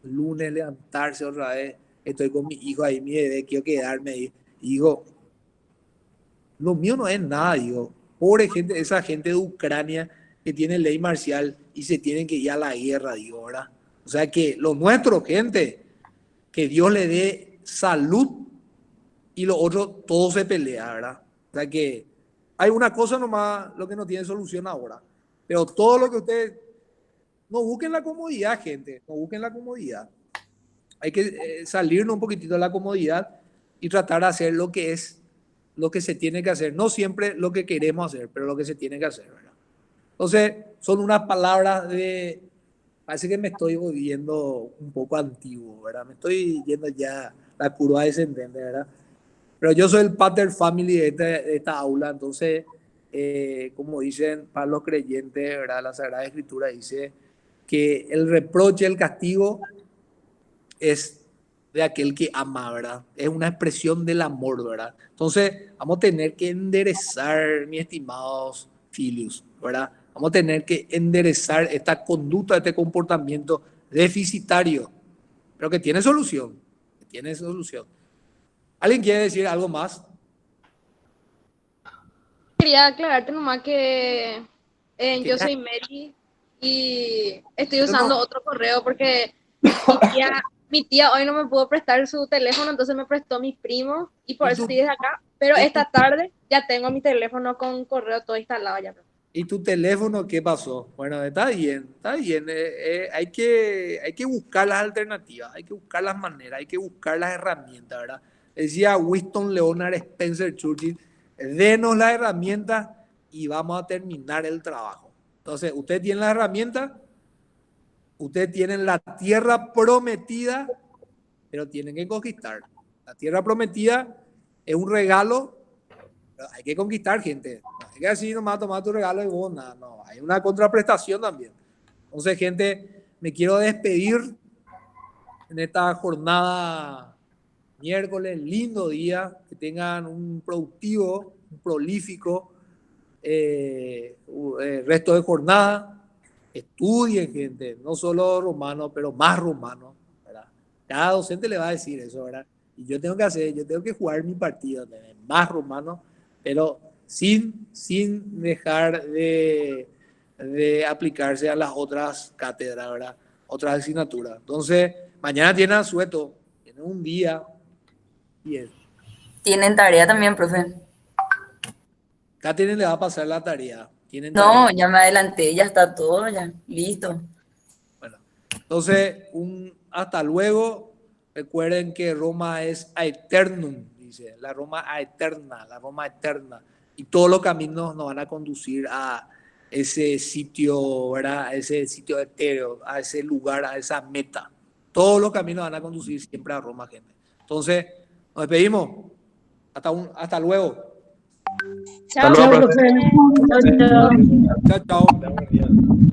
lunes levantarse otra vez, estoy con mi hijo ahí, mi bebé, quiero quedarme ahí. Y digo, lo mío no es nada, digo, pobre gente, esa gente de Ucrania que tiene ley marcial y se tienen que ir a la guerra, digo, ¿verdad? O sea que lo nuestro, gente, que Dios le dé salud y lo otro, todo se pelea, ¿verdad? O sea que hay una cosa nomás, lo que no tiene solución ahora, pero todo lo que ustedes, no busquen la comodidad, gente, no busquen la comodidad. Hay que salirnos un poquitito de la comodidad y tratar de hacer lo que es, lo que se tiene que hacer. No siempre lo que queremos hacer, pero lo que se tiene que hacer, ¿verdad? Entonces, son unas palabras de... Parece que me estoy volviendo un poco antiguo, ¿verdad? Me estoy yendo ya la curva descendente, ¿verdad? Pero yo soy el pater family de esta aula, entonces, como dicen para los creyentes, ¿verdad? La Sagrada Escritura dice que el reproche, el castigo es de aquel que ama, ¿verdad? Es una expresión del amor, ¿verdad? Entonces, vamos a tener que enderezar, mis estimados filios, ¿verdad? Vamos a tener que enderezar esta conducta, este comportamiento deficitario, pero que tiene solución, que tiene solución. ¿Alguien quiere decir algo más? Quería aclararte nomás que yo Que soy Mary y estoy yo usando no, otro correo porque mi tía hoy no me pudo prestar su teléfono, entonces me prestó mi primo y por y eso tu, estoy desde acá. Pero y tu, esta tarde ya tengo mi teléfono con correo todo instalado ya. y tu teléfono, ¿qué pasó? Bueno, está bien, está bien. Hay que buscar las alternativas, hay que buscar las maneras, hay que buscar las herramientas, ¿verdad? Decía Winston Leonard Spencer Churchill, denos las herramientas y vamos a terminar el trabajo. Entonces, usted tiene las herramientas, ustedes tienen la tierra prometida, pero tienen que conquistar. La tierra prometida es un regalo, pero hay que conquistar, gente. No hay que así nomás tomar tu regalo y vos, nada, no. Hay una contraprestación también. Entonces, gente, me quiero despedir en esta jornada miércoles, lindo día, que tengan un productivo, un prolífico resto de jornada. Estudien, gente, no solo romano, pero más romano, ¿verdad? Cada docente le va a decir eso, ¿verdad? Y yo tengo que jugar mi partido, más romano, pero sin dejar de aplicarse a las otras cátedras, ¿verdad? Otras asignaturas. Entonces, mañana tienen asueto, tienen un día y eso. Tienen tarea también, profe. Catherine le va a pasar la tarea. Tienen No, tarea. ya me adelanté, ya está todo, ya, listo. Bueno, entonces, hasta luego. Recuerden que Roma es aeternum, dice, la Roma eterna, la Roma eterna. Y todos los caminos nos van a conducir a ese sitio, ¿verdad? A ese sitio etéreo, a ese lugar, a esa meta. Todos los caminos van a conducir siempre a Roma, gente. Entonces, nos despedimos. Hasta luego. Hasta luego, profe. Chao, profe. Chao, chao. Chao, chao.